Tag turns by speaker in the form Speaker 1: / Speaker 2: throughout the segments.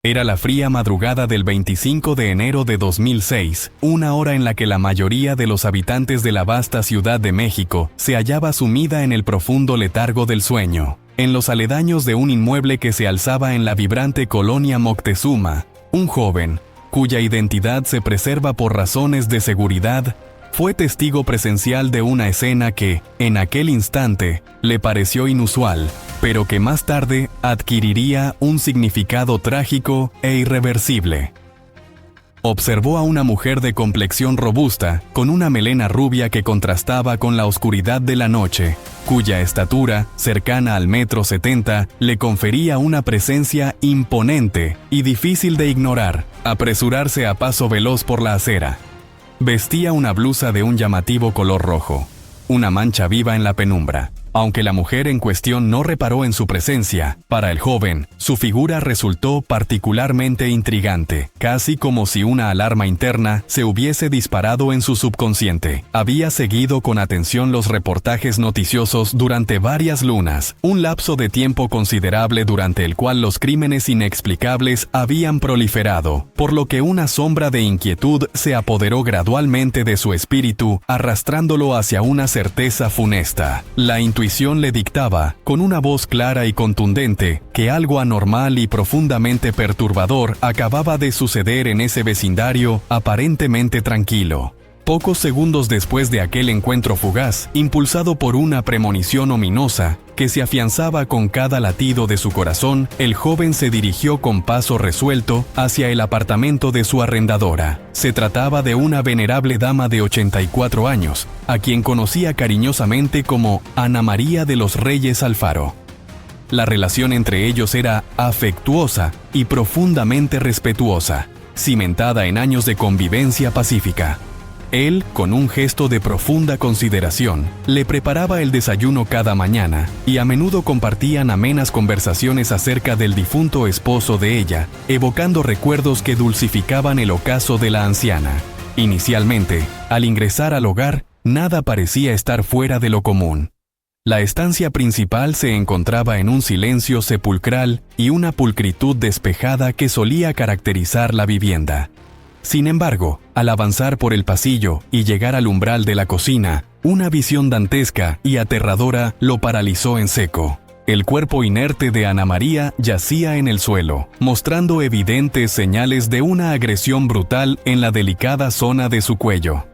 Speaker 1: Era la fría madrugada del 25 de enero de 2006, una hora en la que la mayoría de los habitantes de la vasta Ciudad de México se hallaba sumida en el profundo letargo del sueño. En los aledaños de un inmueble que se alzaba en la vibrante colonia Moctezuma, un joven, cuya identidad se preserva por razones de seguridad, fue testigo presencial de una escena que, en aquel instante, le pareció inusual, pero que más tarde adquiriría un significado trágico e irreversible. Observó a una mujer de complexión robusta, con una melena rubia que contrastaba con la oscuridad de la noche, cuya estatura, cercana al 1,70 m, le confería una presencia imponente y difícil de ignorar. Apresurarse a paso veloz por la acera. Vestía una blusa de un llamativo color rojo, una mancha viva en la penumbra. Aunque la mujer en cuestión no reparó en su presencia, para el joven, su figura resultó particularmente intrigante, casi como si una alarma interna se hubiese disparado en su subconsciente. Había seguido con atención los reportajes noticiosos durante varias lunas, un lapso de tiempo considerable durante el cual los crímenes inexplicables habían proliferado, por lo que una sombra de inquietud se apoderó gradualmente de su espíritu, arrastrándolo hacia una certeza funesta. La intuición le dictaba, con una voz clara y contundente, que algo anormal y profundamente perturbador acababa de suceder en ese vecindario aparentemente tranquilo. Pocos segundos después de aquel encuentro fugaz, impulsado por una premonición ominosa que se afianzaba con cada latido de su corazón, el joven se dirigió con paso resuelto hacia el apartamento de su arrendadora. Se trataba de una venerable dama de 84 años, a quien conocía cariñosamente como Ana María de los Reyes Alfaro. La relación entre ellos era afectuosa y profundamente respetuosa, cimentada en años de convivencia pacífica. Él, con un gesto de profunda consideración, le preparaba el desayuno cada mañana y a menudo compartían amenas conversaciones acerca del difunto esposo de ella, evocando recuerdos que dulcificaban el ocaso de la anciana. Inicialmente, al ingresar al hogar, nada parecía estar fuera de lo común. La estancia principal se encontraba en un silencio sepulcral y una pulcritud despejada que solía caracterizar la vivienda. Sin embargo, al avanzar por el pasillo y llegar al umbral de la cocina, una visión dantesca y aterradora lo paralizó en seco. El cuerpo inerte de Ana María yacía en el suelo, mostrando evidentes señales de una agresión brutal en la delicada zona de su cuello.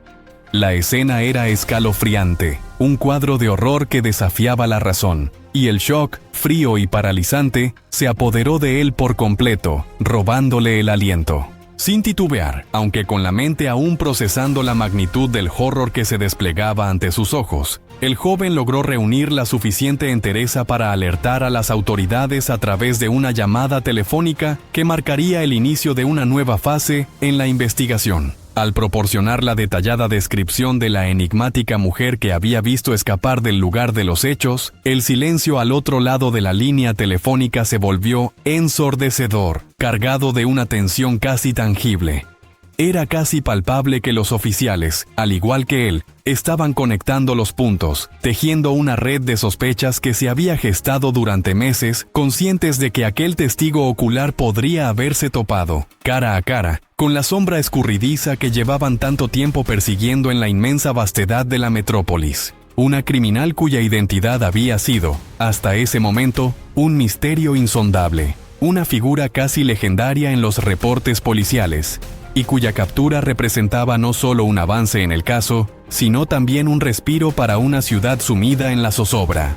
Speaker 1: La escena era escalofriante, un cuadro de horror que desafiaba la razón, y el shock, frío y paralizante, se apoderó de él por completo, robándole el aliento. Sin titubear, aunque con la mente aún procesando la magnitud del horror que se desplegaba ante sus ojos, el joven logró reunir la suficiente entereza para alertar a las autoridades a través de una llamada telefónica que marcaría el inicio de una nueva fase en la investigación. Al proporcionar la detallada descripción de la enigmática mujer que había visto escapar del lugar de los hechos, el silencio al otro lado de la línea telefónica se volvió ensordecedor, cargado de una tensión casi tangible. Era casi palpable que los oficiales, al igual que él, estaban conectando los puntos, tejiendo una red de sospechas que se había gestado durante meses, conscientes de que aquel testigo ocular podría haberse topado, cara a cara, con la sombra escurridiza que llevaban tanto tiempo persiguiendo en la inmensa vastedad de la metrópolis. Una criminal cuya identidad había sido, hasta ese momento, un misterio insondable, una figura casi legendaria en los reportes policiales, y cuya captura representaba no solo un avance en el caso, sino también un respiro para una ciudad sumida en la zozobra.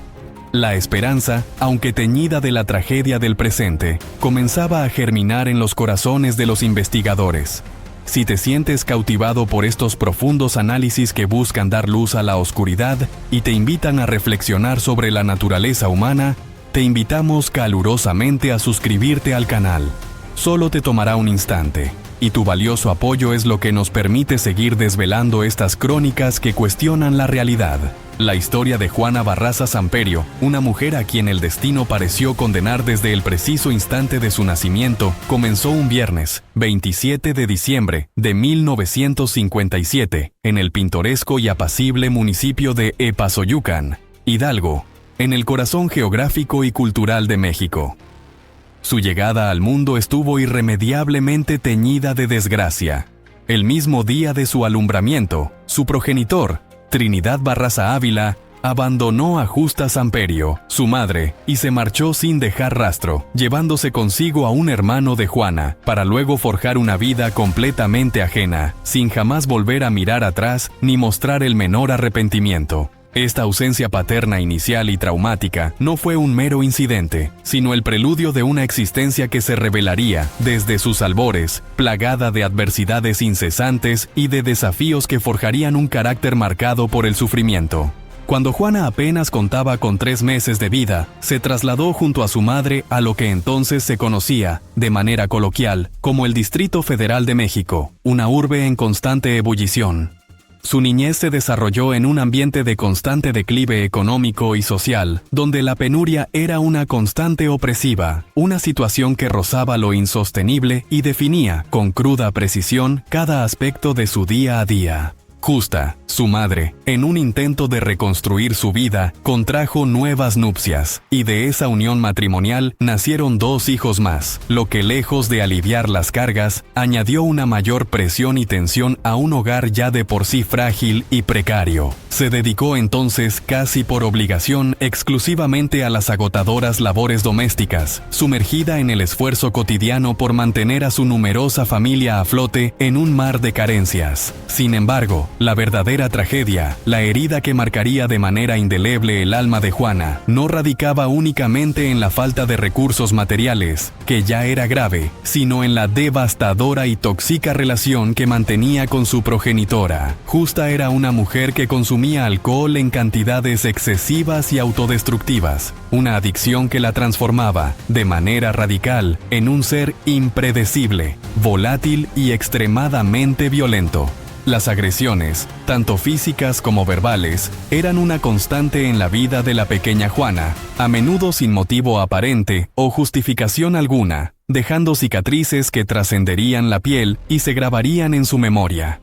Speaker 1: La esperanza, aunque teñida de la tragedia del presente, comenzaba a germinar en los corazones de los investigadores. Si te sientes cautivado por estos profundos análisis que buscan dar luz a la oscuridad y te invitan a reflexionar sobre la naturaleza humana, te invitamos calurosamente a suscribirte al canal. Solo te tomará un instante, y tu valioso apoyo es lo que nos permite seguir desvelando estas crónicas que cuestionan la realidad. La historia de Juana Barraza Samperio, una mujer a quien el destino pareció condenar desde el preciso instante de su nacimiento, comenzó un viernes, 27 de diciembre de 1957, en el pintoresco y apacible municipio de Epazoyucan, Hidalgo, en el corazón geográfico y cultural de México. Su llegada al mundo estuvo irremediablemente teñida de desgracia. El mismo día de su alumbramiento, su progenitor, Trinidad Barraza Ávila, abandonó a Justa Samperio, su madre, y se marchó sin dejar rastro, llevándose consigo a un hermano de Juana, para luego forjar una vida completamente ajena, sin jamás volver a mirar atrás ni mostrar el menor arrepentimiento. Esta ausencia paterna inicial y traumática no fue un mero incidente, sino el preludio de una existencia que se revelaría, desde sus albores, plagada de adversidades incesantes y de desafíos que forjarían un carácter marcado por el sufrimiento. Cuando Juana apenas contaba con 3 meses de vida, se trasladó junto a su madre a lo que entonces se conocía, de manera coloquial, como el Distrito Federal de México, una urbe en constante ebullición. Su niñez se desarrolló en un ambiente de constante declive económico y social, donde la penuria era una constante opresiva, una situación que rozaba lo insostenible y definía, con cruda precisión, cada aspecto de su día a día. Justa, su madre, en un intento de reconstruir su vida, contrajo nuevas nupcias, y de esa unión matrimonial nacieron 2 hijos más, lo que lejos de aliviar las cargas, añadió una mayor presión y tensión a un hogar ya de por sí frágil y precario. Se dedicó entonces, casi por obligación, exclusivamente a las agotadoras labores domésticas, sumergida en el esfuerzo cotidiano por mantener a su numerosa familia a flote en un mar de carencias. Sin embargo, la verdadera tragedia, la herida que marcaría de manera indeleble el alma de Juana, no radicaba únicamente en la falta de recursos materiales, que ya era grave, sino en la devastadora y tóxica relación que mantenía con su progenitora. Justa era una mujer que consumía alcohol en cantidades excesivas y autodestructivas, una adicción que la transformaba, de manera radical, en un ser impredecible, volátil y extremadamente violento. Las agresiones, tanto físicas como verbales, eran una constante en la vida de la pequeña Juana, a menudo sin motivo aparente o justificación alguna, dejando cicatrices que trascenderían la piel y se grabarían en su memoria.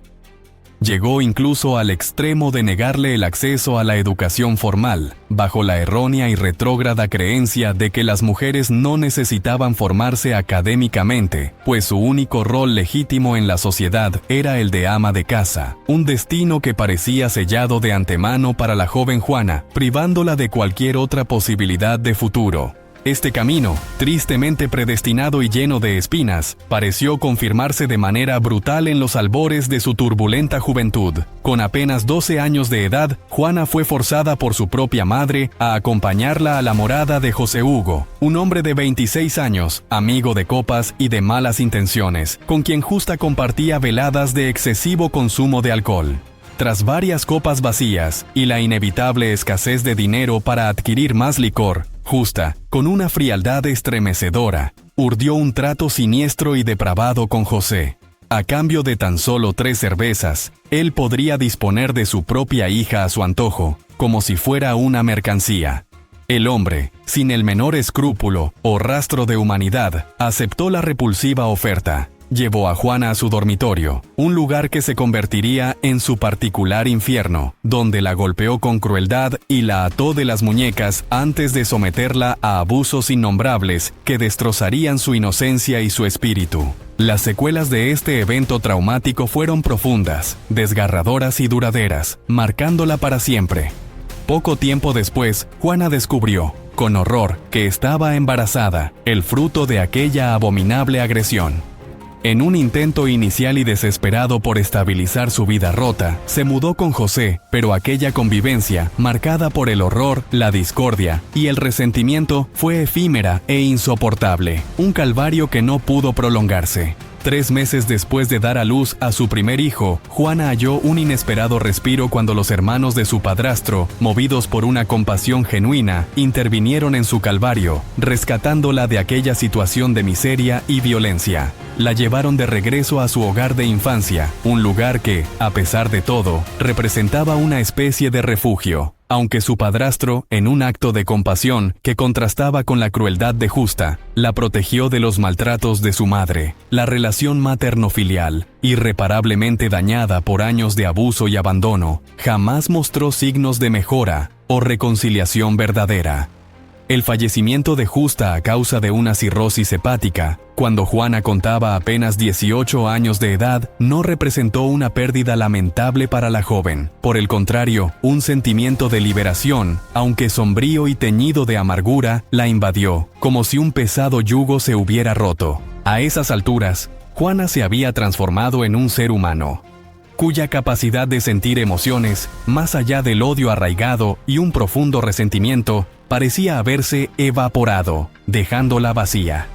Speaker 1: Llegó incluso al extremo de negarle el acceso a la educación formal, bajo la errónea y retrógrada creencia de que las mujeres no necesitaban formarse académicamente, pues su único rol legítimo en la sociedad era el de ama de casa, un destino que parecía sellado de antemano para la joven Juana, privándola de cualquier otra posibilidad de futuro. Este camino, tristemente predestinado y lleno de espinas, pareció confirmarse de manera brutal en los albores de su turbulenta juventud. Con apenas 12 años de edad, Juana fue forzada por su propia madre a acompañarla a la morada de José Hugo, un hombre de 26 años, amigo de copas y de malas intenciones, con quien Justa compartía veladas de excesivo consumo de alcohol. Tras varias copas vacías y la inevitable escasez de dinero para adquirir más licor, Justa, con una frialdad estremecedora, urdió un trato siniestro y depravado con José. A cambio de tan solo 3 cervezas, él podría disponer de su propia hija a su antojo, como si fuera una mercancía. El hombre, sin el menor escrúpulo o rastro de humanidad, aceptó la repulsiva oferta. Llevó a Juana a su dormitorio, un lugar que se convertiría en su particular infierno, donde la golpeó con crueldad y la ató de las muñecas antes de someterla a abusos innombrables que destrozarían su inocencia y su espíritu. Las secuelas de este evento traumático fueron profundas, desgarradoras y duraderas, marcándola para siempre. Poco tiempo después, Juana descubrió, con horror, que estaba embarazada, el fruto de aquella abominable agresión. En un intento inicial y desesperado por estabilizar su vida rota, se mudó con José, pero aquella convivencia, marcada por el horror, la discordia y el resentimiento, fue efímera e insoportable, un calvario que no pudo prolongarse. 3 meses después de dar a luz a su primer hijo, Juana halló un inesperado respiro cuando los hermanos de su padrastro, movidos por una compasión genuina, intervinieron en su calvario, rescatándola de aquella situación de miseria y violencia. La llevaron de regreso a su hogar de infancia, un lugar que, a pesar de todo, representaba una especie de refugio. Aunque su padrastro, en un acto de compasión que contrastaba con la crueldad de Justa, la protegió de los maltratos de su madre, la relación materno-filial, irreparablemente dañada por años de abuso y abandono, jamás mostró signos de mejora o reconciliación verdadera. El fallecimiento de Justa a causa de una cirrosis hepática, cuando Juana contaba apenas 18 años de edad, no representó una pérdida lamentable para la joven. Por el contrario, un sentimiento de liberación, aunque sombrío y teñido de amargura, la invadió, como si un pesado yugo se hubiera roto. A esas alturas, Juana se había transformado en un ser humano, cuya capacidad de sentir emociones, más allá del odio arraigado y un profundo resentimiento, parecía haberse evaporado, dejándola vacía.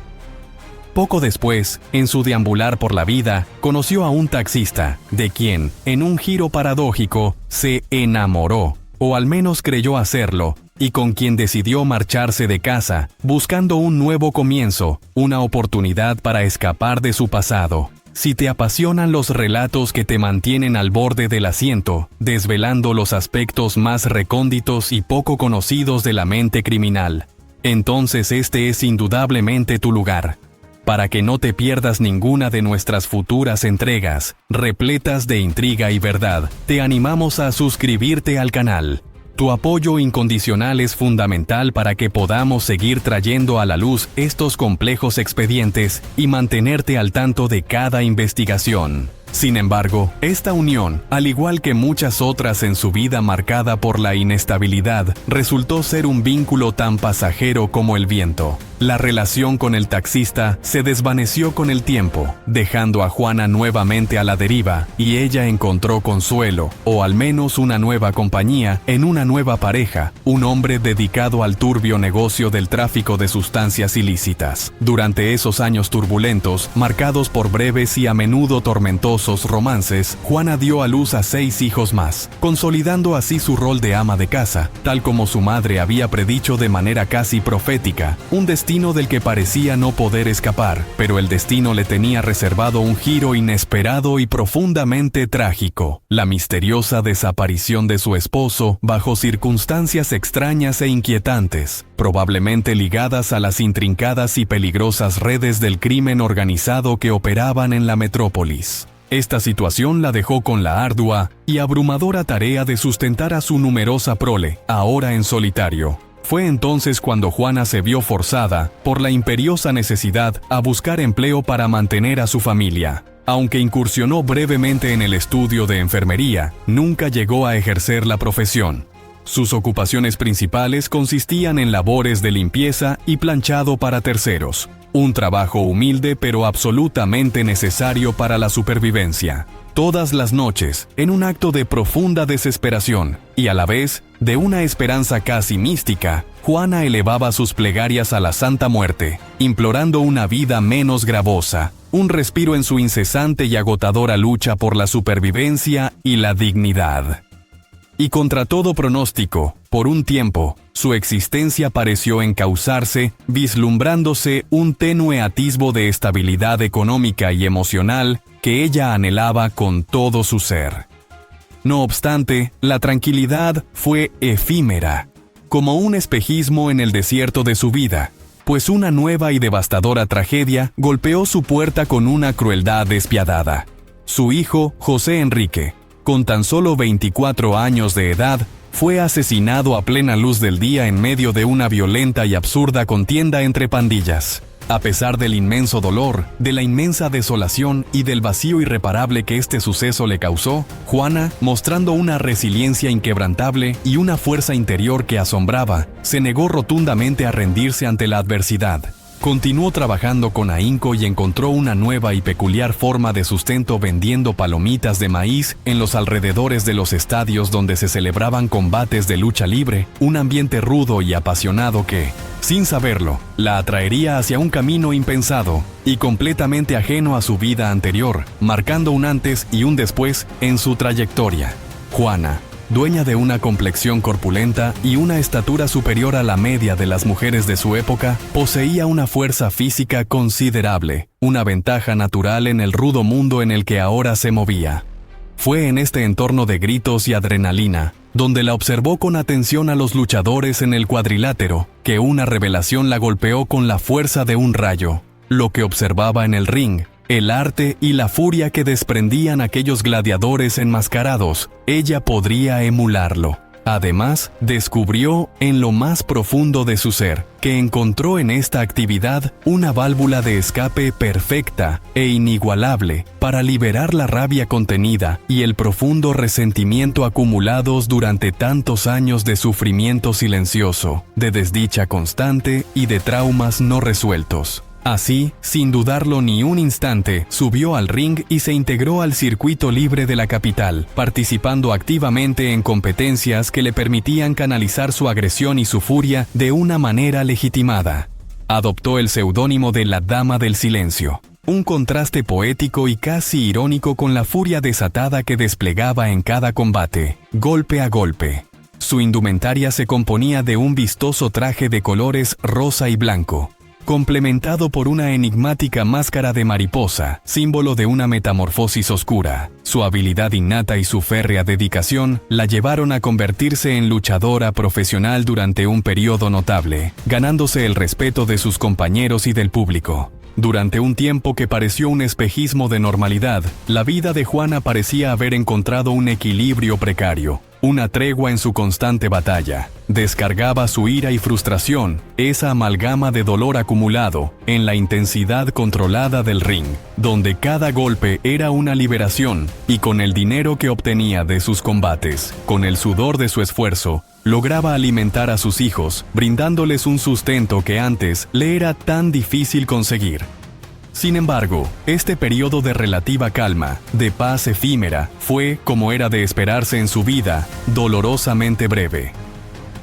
Speaker 1: Poco después, en su deambular por la vida, conoció a un taxista, de quien, en un giro paradójico, se enamoró, o al menos creyó hacerlo, y con quien decidió marcharse de casa, buscando un nuevo comienzo, una oportunidad para escapar de su pasado. Si te apasionan los relatos que te mantienen al borde del asiento, desvelando los aspectos más recónditos y poco conocidos de la mente criminal, entonces este es indudablemente tu lugar. Para que no te pierdas ninguna de nuestras futuras entregas, repletas de intriga y verdad, te animamos a suscribirte al canal. Tu apoyo incondicional es fundamental para que podamos seguir trayendo a la luz estos complejos expedientes y mantenerte al tanto de cada investigación. Sin embargo, esta unión, al igual que muchas otras en su vida marcada por la inestabilidad, resultó ser un vínculo tan pasajero como el viento. La relación con el taxista se desvaneció con el tiempo, dejando a Juana nuevamente a la deriva, y ella encontró consuelo, o al menos una nueva compañía, en una nueva pareja, un hombre dedicado al turbio negocio del tráfico de sustancias ilícitas. Durante esos años turbulentos, marcados por breves y a menudo tormentosos romances, Juana dio a luz a 6 hijos más, consolidando así su rol de ama de casa, tal como su madre había predicho de manera casi profética, un destino del que parecía no poder escapar, pero el destino le tenía reservado un giro inesperado y profundamente trágico: la misteriosa desaparición de su esposo bajo circunstancias extrañas e inquietantes, probablemente ligadas a las intrincadas y peligrosas redes del crimen organizado que operaban en la metrópolis. Esta situación la dejó con la ardua y abrumadora tarea de sustentar a su numerosa prole, ahora en solitario. Fue entonces cuando Juana se vio forzada, por la imperiosa necesidad, a buscar empleo para mantener a su familia. Aunque incursionó brevemente en el estudio de enfermería, nunca llegó a ejercer la profesión. Sus ocupaciones principales consistían en labores de limpieza y planchado para terceros, un trabajo humilde pero absolutamente necesario para la supervivencia. Todas las noches, en un acto de profunda desesperación y a la vez de una esperanza casi mística, Juana elevaba sus plegarias a la Santa Muerte, implorando una vida menos gravosa, un respiro en su incesante y agotadora lucha por la supervivencia y la dignidad. Y contra todo pronóstico, por un tiempo, su existencia pareció encauzarse, vislumbrándose un tenue atisbo de estabilidad económica y emocional que ella anhelaba con todo su ser. No obstante, la tranquilidad fue efímera, como un espejismo en el desierto de su vida, pues una nueva y devastadora tragedia golpeó su puerta con una crueldad despiadada. Su hijo, José Enrique, con tan solo 24 años de edad, fue asesinado a plena luz del día en medio de una violenta y absurda contienda entre pandillas. A pesar del inmenso dolor, de la inmensa desolación y del vacío irreparable que este suceso le causó, Juana, mostrando una resiliencia inquebrantable y una fuerza interior que asombraba, se negó rotundamente a rendirse ante la adversidad. Continuó trabajando con ahínco y encontró una nueva y peculiar forma de sustento vendiendo palomitas de maíz en los alrededores de los estadios donde se celebraban combates de lucha libre, un ambiente rudo y apasionado que, sin saberlo, la atraería hacia un camino impensado y completamente ajeno a su vida anterior, marcando un antes y un después en su trayectoria. Juana, dueña de una complexión corpulenta y una estatura superior a la media de las mujeres de su época, poseía una fuerza física considerable, una ventaja natural en el rudo mundo en el que ahora se movía. Fue en este entorno de gritos y adrenalina, donde la observó con atención a los luchadores en el cuadrilátero, que una revelación la golpeó con la fuerza de un rayo. Lo que observaba en el ring, el arte y la furia que desprendían aquellos gladiadores enmascarados, ella podría emularlo. Además, descubrió, en lo más profundo de su ser, que encontró en esta actividad una válvula de escape perfecta e inigualable para liberar la rabia contenida y el profundo resentimiento acumulados durante tantos años de sufrimiento silencioso, de desdicha constante y de traumas no resueltos. Así, sin dudarlo ni un instante, subió al ring y se integró al circuito libre de la capital, participando activamente en competencias que le permitían canalizar su agresión y su furia de una manera legitimada. Adoptó el seudónimo de la Dama del Silencio, un contraste poético y casi irónico con la furia desatada que desplegaba en cada combate, golpe a golpe. Su indumentaria se componía de un vistoso traje de colores rosa y blanco, complementado por una enigmática máscara de mariposa, símbolo de una metamorfosis oscura. Su habilidad innata y su férrea dedicación la llevaron a convertirse en luchadora profesional durante un periodo notable, ganándose el respeto de sus compañeros y del público. Durante un tiempo que pareció un espejismo de normalidad, la vida de Juana parecía haber encontrado un equilibrio precario, una tregua en su constante batalla. Descargaba su ira y frustración, esa amalgama de dolor acumulado, en la intensidad controlada del ring, donde cada golpe era una liberación, y con el dinero que obtenía de sus combates, con el sudor de su esfuerzo, lograba alimentar a sus hijos, brindándoles un sustento que antes le era tan difícil conseguir. Sin embargo, este periodo de relativa calma, de paz efímera, fue, como era de esperarse en su vida, dolorosamente breve.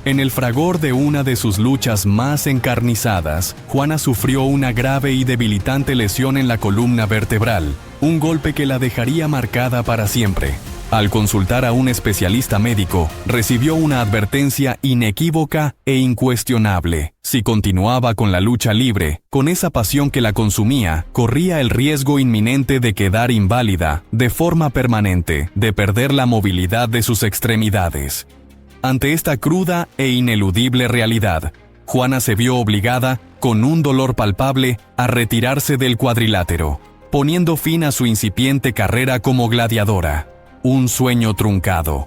Speaker 1: En el fragor de una de sus luchas más encarnizadas, Juana sufrió una grave y debilitante lesión en la columna vertebral, un golpe que la dejaría marcada para siempre. Al consultar a un especialista médico, recibió una advertencia inequívoca e incuestionable. Si continuaba con la lucha libre, con esa pasión que la consumía, corría el riesgo inminente de quedar inválida, de forma permanente, de perder la movilidad de sus extremidades. Ante esta cruda e ineludible realidad, Juana se vio obligada, con un dolor palpable, a retirarse del cuadrilátero, poniendo fin a su incipiente carrera como gladiadora. Un sueño truncado.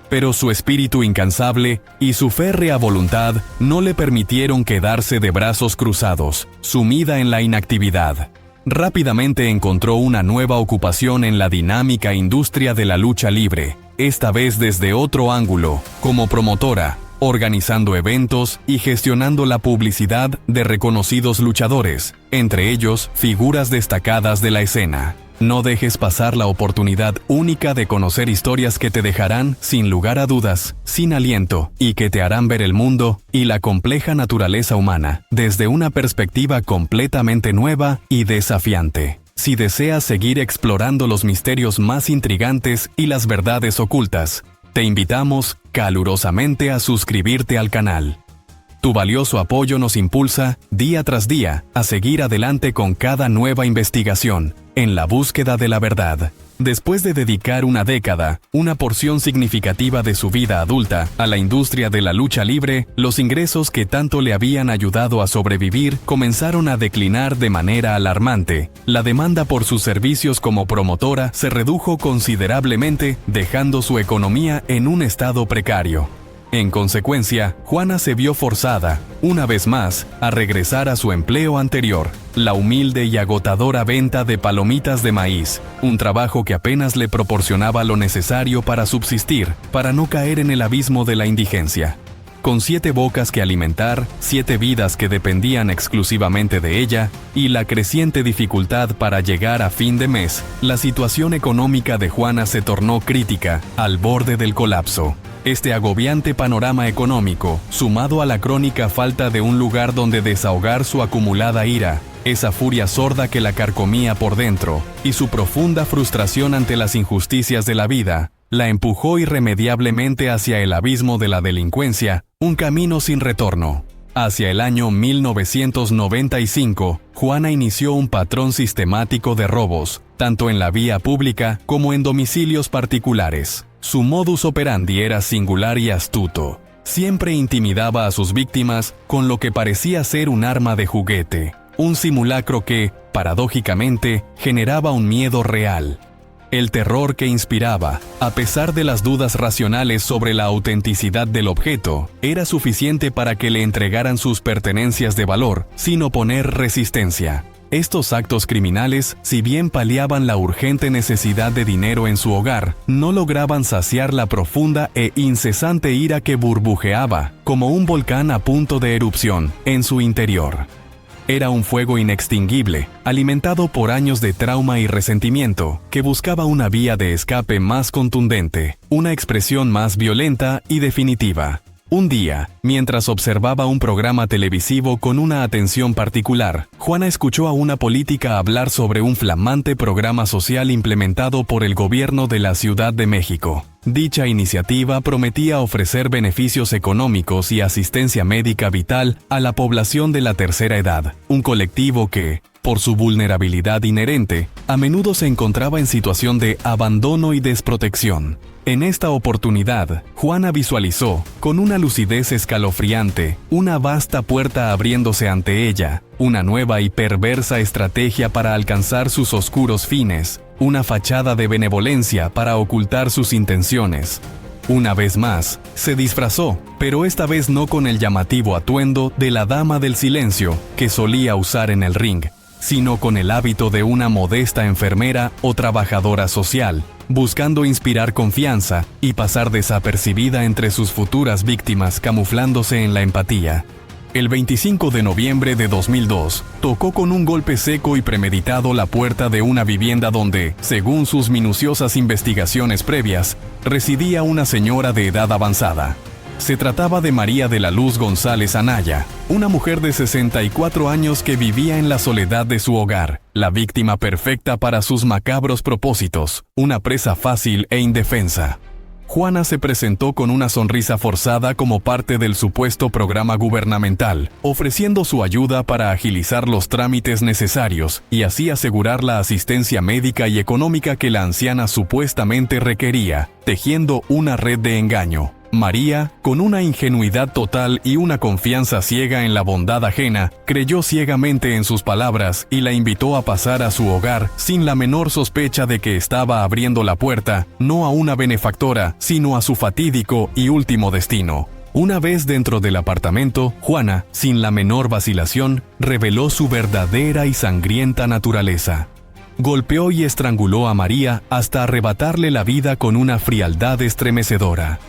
Speaker 1: Pero su espíritu incansable y su férrea voluntad no le permitieron quedarse de brazos cruzados, sumida en la inactividad. Rápidamente encontró una nueva ocupación en la dinámica industria de la lucha libre, esta vez desde otro ángulo, como promotora, organizando eventos y gestionando la publicidad de reconocidos luchadores, entre ellos figuras destacadas de la escena. No dejes pasar la oportunidad única de conocer historias que te dejarán, sin lugar a dudas, sin aliento, y que te harán ver el mundo y la compleja naturaleza humana desde una perspectiva completamente nueva y desafiante. Si deseas seguir explorando los misterios más intrigantes y las verdades ocultas, te invitamos calurosamente a suscribirte al canal. Tu valioso apoyo nos impulsa, día tras día, a seguir adelante con cada nueva investigación, en la búsqueda de la verdad. Después de dedicar una década, una porción significativa de su vida adulta, a la industria de la lucha libre, los ingresos que tanto le habían ayudado a sobrevivir comenzaron a declinar de manera alarmante. La demanda por sus servicios como promotora se redujo considerablemente, dejando su economía en un estado precario. En consecuencia, Juana se vio forzada, una vez más, a regresar a su empleo anterior, la humilde y agotadora venta de palomitas de maíz, un trabajo que apenas le proporcionaba lo necesario para subsistir, para no caer en el abismo de la indigencia. Con 7 bocas que alimentar, 7 vidas que dependían exclusivamente de ella, y la creciente dificultad para llegar a fin de mes, la situación económica de Juana se tornó crítica, al borde del colapso. Este agobiante panorama económico, sumado a la crónica falta de un lugar donde desahogar su acumulada ira, esa furia sorda que la carcomía por dentro, y su profunda frustración ante las injusticias de la vida, la empujó irremediablemente hacia el abismo de la delincuencia, un camino sin retorno. Hacia el año 1995, Juana inició un patrón sistemático de robos, tanto en la vía pública como en domicilios particulares. Su modus operandi era singular y astuto. Siempre intimidaba a sus víctimas con lo que parecía ser un arma de juguete, un simulacro que, paradójicamente, generaba un miedo real. El terror que inspiraba, a pesar de las dudas racionales sobre la autenticidad del objeto, era suficiente para que le entregaran sus pertenencias de valor, sin oponer resistencia. Estos actos criminales, si bien paliaban la urgente necesidad de dinero en su hogar, no lograban saciar la profunda e incesante ira que burbujeaba, como un volcán a punto de erupción, en su interior. Era un fuego inextinguible, alimentado por años de trauma y resentimiento, que buscaba una vía de escape más contundente, una expresión más violenta y definitiva. Un día, mientras observaba un programa televisivo con una atención particular, Juana escuchó a una política hablar sobre un flamante programa social implementado por el gobierno de la Ciudad de México. Dicha iniciativa prometía ofrecer beneficios económicos y asistencia médica vital a la población de la tercera edad, un colectivo que, por su vulnerabilidad inherente, a menudo se encontraba en situación de abandono y desprotección. En esta oportunidad, Juana visualizó, con una lucidez escalofriante, una vasta puerta abriéndose ante ella, una nueva y perversa estrategia para alcanzar sus oscuros fines, una fachada de benevolencia para ocultar sus intenciones. Una vez más, se disfrazó, pero esta vez no con el llamativo atuendo de la dama del silencio que solía usar en el ring, sino con el hábito de una modesta enfermera o trabajadora social, buscando inspirar confianza y pasar desapercibida entre sus futuras víctimas camuflándose en la empatía. El 25 de noviembre de 2002, tocó con un golpe seco y premeditado la puerta de una vivienda donde, según sus minuciosas investigaciones previas, residía una señora de edad avanzada. Se trataba de María de la Luz González Anaya, una mujer de 64 años que vivía en la soledad de su hogar, la víctima perfecta para sus macabros propósitos, una presa fácil e indefensa. Juana se presentó con una sonrisa forzada como parte del supuesto programa gubernamental, ofreciendo su ayuda para agilizar los trámites necesarios y así asegurar la asistencia médica y económica que la anciana supuestamente requería, tejiendo una red de engaño. María, con una ingenuidad total y una confianza ciega en la bondad ajena, creyó ciegamente en sus palabras y la invitó a pasar a su hogar sin la menor sospecha de que estaba abriendo la puerta, no a una benefactora, sino a su fatídico y último destino. Una vez dentro del apartamento, Juana, sin la menor vacilación, reveló su verdadera y sangrienta naturaleza. Golpeó y estranguló a María hasta arrebatarle la vida con una frialdad estremecedora.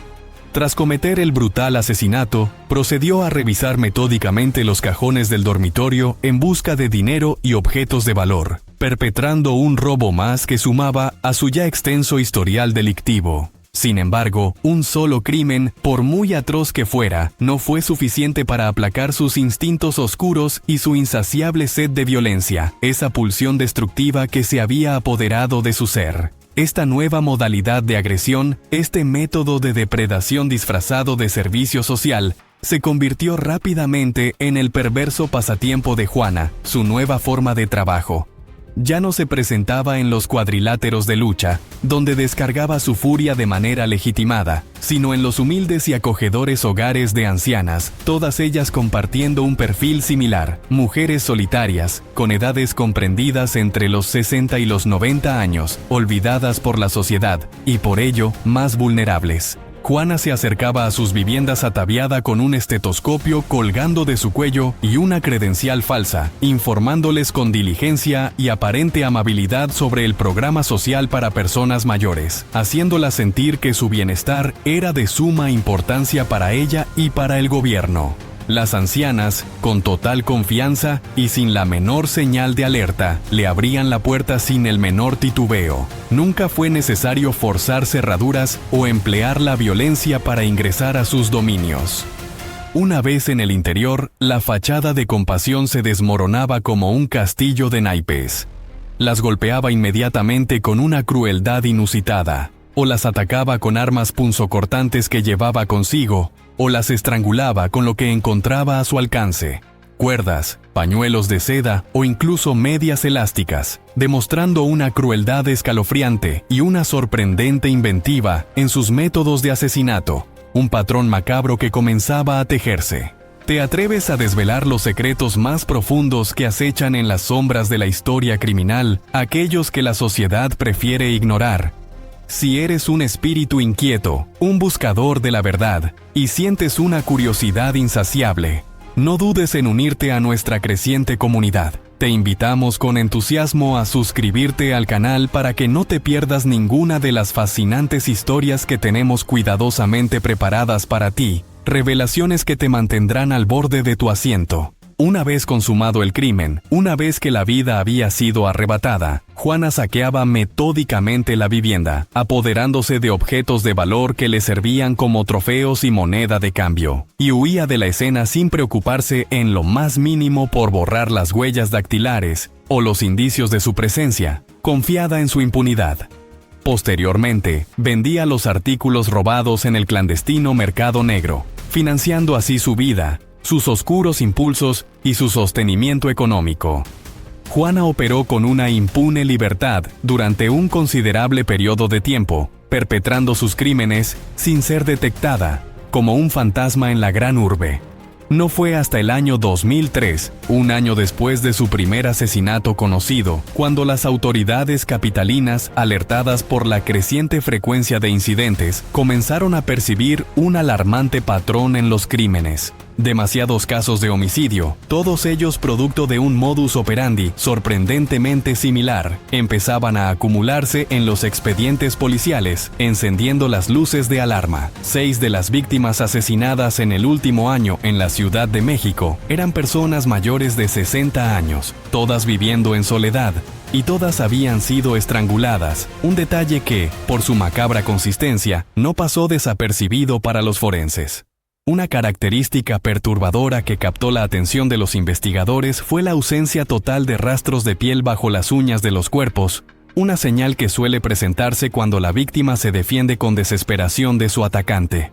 Speaker 1: Tras cometer el brutal asesinato, procedió a revisar metódicamente los cajones del dormitorio en busca de dinero y objetos de valor, perpetrando un robo más que sumaba a su ya extenso historial delictivo. Sin embargo, un solo crimen, por muy atroz que fuera, no fue suficiente para aplacar sus instintos oscuros y su insaciable sed de violencia, esa pulsión destructiva que se había apoderado de su ser. Esta nueva modalidad de agresión, este método de depredación disfrazado de servicio social, se convirtió rápidamente en el perverso pasatiempo de Juana, su nueva forma de trabajo. Ya no se presentaba en los cuadriláteros de lucha, donde descargaba su furia de manera legitimada, sino en los humildes y acogedores hogares de ancianas, todas ellas compartiendo un perfil similar, mujeres solitarias, con edades comprendidas entre los 60 y los 90 años, olvidadas por la sociedad, y por ello, más vulnerables. Juana se acercaba a sus viviendas ataviada con un estetoscopio colgando de su cuello y una credencial falsa, informándoles con diligencia y aparente amabilidad sobre el programa social para personas mayores, haciéndolas sentir que su bienestar era de suma importancia para ella y para el gobierno. Las ancianas, con total confianza y sin la menor señal de alerta, le abrían la puerta sin el menor titubeo. Nunca fue necesario forzar cerraduras o emplear la violencia para ingresar a sus dominios. Una vez en el interior, la fachada de compasión se desmoronaba como un castillo de naipes. Las golpeaba inmediatamente con una crueldad inusitada, o las atacaba con armas punzocortantes que llevaba consigo, o las estrangulaba con lo que encontraba a su alcance, cuerdas, pañuelos de seda o incluso medias elásticas, demostrando una crueldad escalofriante y una sorprendente inventiva en sus métodos de asesinato, un patrón macabro que comenzaba a tejerse. ¿Te atreves a desvelar los secretos más profundos que acechan en las sombras de la historia criminal, aquellos que la sociedad prefiere ignorar? Si eres un espíritu inquieto, un buscador de la verdad, y sientes una curiosidad insaciable, no dudes en unirte a nuestra creciente comunidad. Te invitamos con entusiasmo a suscribirte al canal para que no te pierdas ninguna de las fascinantes historias que tenemos cuidadosamente preparadas para ti, revelaciones que te mantendrán al borde de tu asiento. Una vez consumado el crimen, una vez que la vida había sido arrebatada, Juana saqueaba metódicamente la vivienda, apoderándose de objetos de valor que le servían como trofeos y moneda de cambio, y huía de la escena sin preocuparse en lo más mínimo por borrar las huellas dactilares o los indicios de su presencia, confiada en su impunidad. Posteriormente, vendía los artículos robados en el clandestino mercado negro, financiando así su vida, sus oscuros impulsos y su sostenimiento económico. Juana operó con una impune libertad durante un considerable periodo de tiempo, perpetrando sus crímenes sin ser detectada, como un fantasma en la gran urbe. No fue hasta el año 2003, un año después de su primer asesinato conocido, cuando las autoridades capitalinas, alertadas por la creciente frecuencia de incidentes, comenzaron a percibir un alarmante patrón en los crímenes. Demasiados casos de homicidio, todos ellos producto de un modus operandi sorprendentemente similar, empezaban a acumularse en los expedientes policiales, encendiendo las luces de alarma. 6 de las víctimas asesinadas en el último año en la Ciudad de México eran personas mayores de 60 años, todas viviendo en soledad, y todas habían sido estranguladas, un detalle que, por su macabra consistencia, no pasó desapercibido para los forenses. Una característica perturbadora que captó la atención de los investigadores fue la ausencia total de rastros de piel bajo las uñas de los cuerpos, una señal que suele presentarse cuando la víctima se defiende con desesperación de su atacante.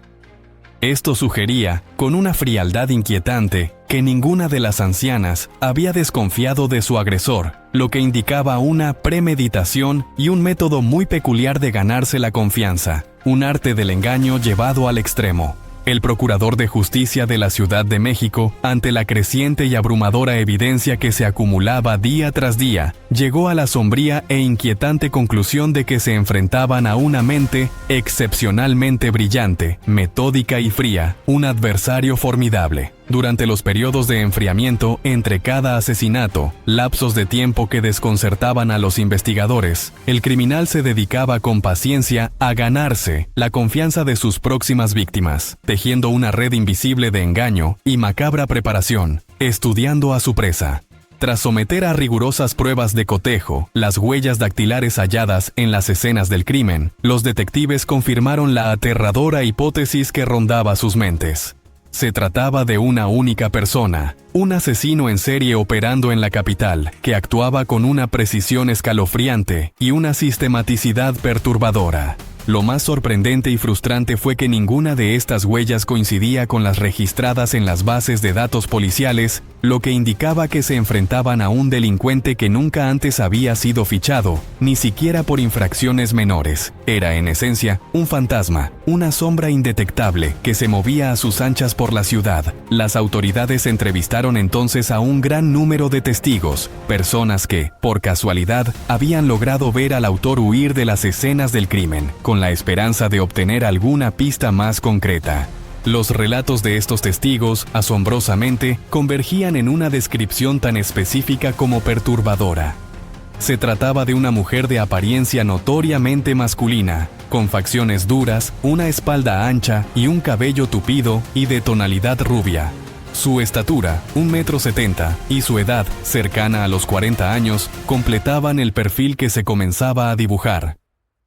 Speaker 1: Esto sugería, con una frialdad inquietante, que ninguna de las ancianas había desconfiado de su agresor, lo que indicaba una premeditación y un método muy peculiar de ganarse la confianza, un arte del engaño llevado al extremo. El procurador de justicia de la Ciudad de México, ante la creciente y abrumadora evidencia que se acumulaba día tras día, llegó a la sombría e inquietante conclusión de que se enfrentaban a una mente excepcionalmente brillante, metódica y fría, un adversario formidable. Durante los periodos de enfriamiento entre cada asesinato, lapsos de tiempo que desconcertaban a los investigadores, el criminal se dedicaba con paciencia a ganarse la confianza de sus próximas víctimas, tejiendo una red invisible de engaño y macabra preparación, estudiando a su presa. Tras someter a rigurosas pruebas de cotejo las huellas dactilares halladas en las escenas del crimen, los detectives confirmaron la aterradora hipótesis que rondaba sus mentes. Se trataba de una única persona, un asesino en serie operando en la capital, que actuaba con una precisión escalofriante y una sistematicidad perturbadora. Lo más sorprendente y frustrante fue que ninguna de estas huellas coincidía con las registradas en las bases de datos policiales, lo que indicaba que se enfrentaban a un delincuente que nunca antes había sido fichado, ni siquiera por infracciones menores. Era, en esencia, un fantasma, una sombra indetectable que se movía a sus anchas por la ciudad. Las autoridades entrevistaron entonces a un gran número de testigos, personas que, por casualidad, habían logrado ver al autor huir de las escenas del crimen, con la esperanza de obtener alguna pista más concreta. Los relatos de estos testigos, asombrosamente, convergían en una descripción tan específica como perturbadora. Se trataba de una mujer de apariencia notoriamente masculina, con facciones duras, una espalda ancha y un cabello tupido y de tonalidad rubia. Su estatura, 1,70 m, y su edad, cercana a los 40 años, completaban el perfil que se comenzaba a dibujar.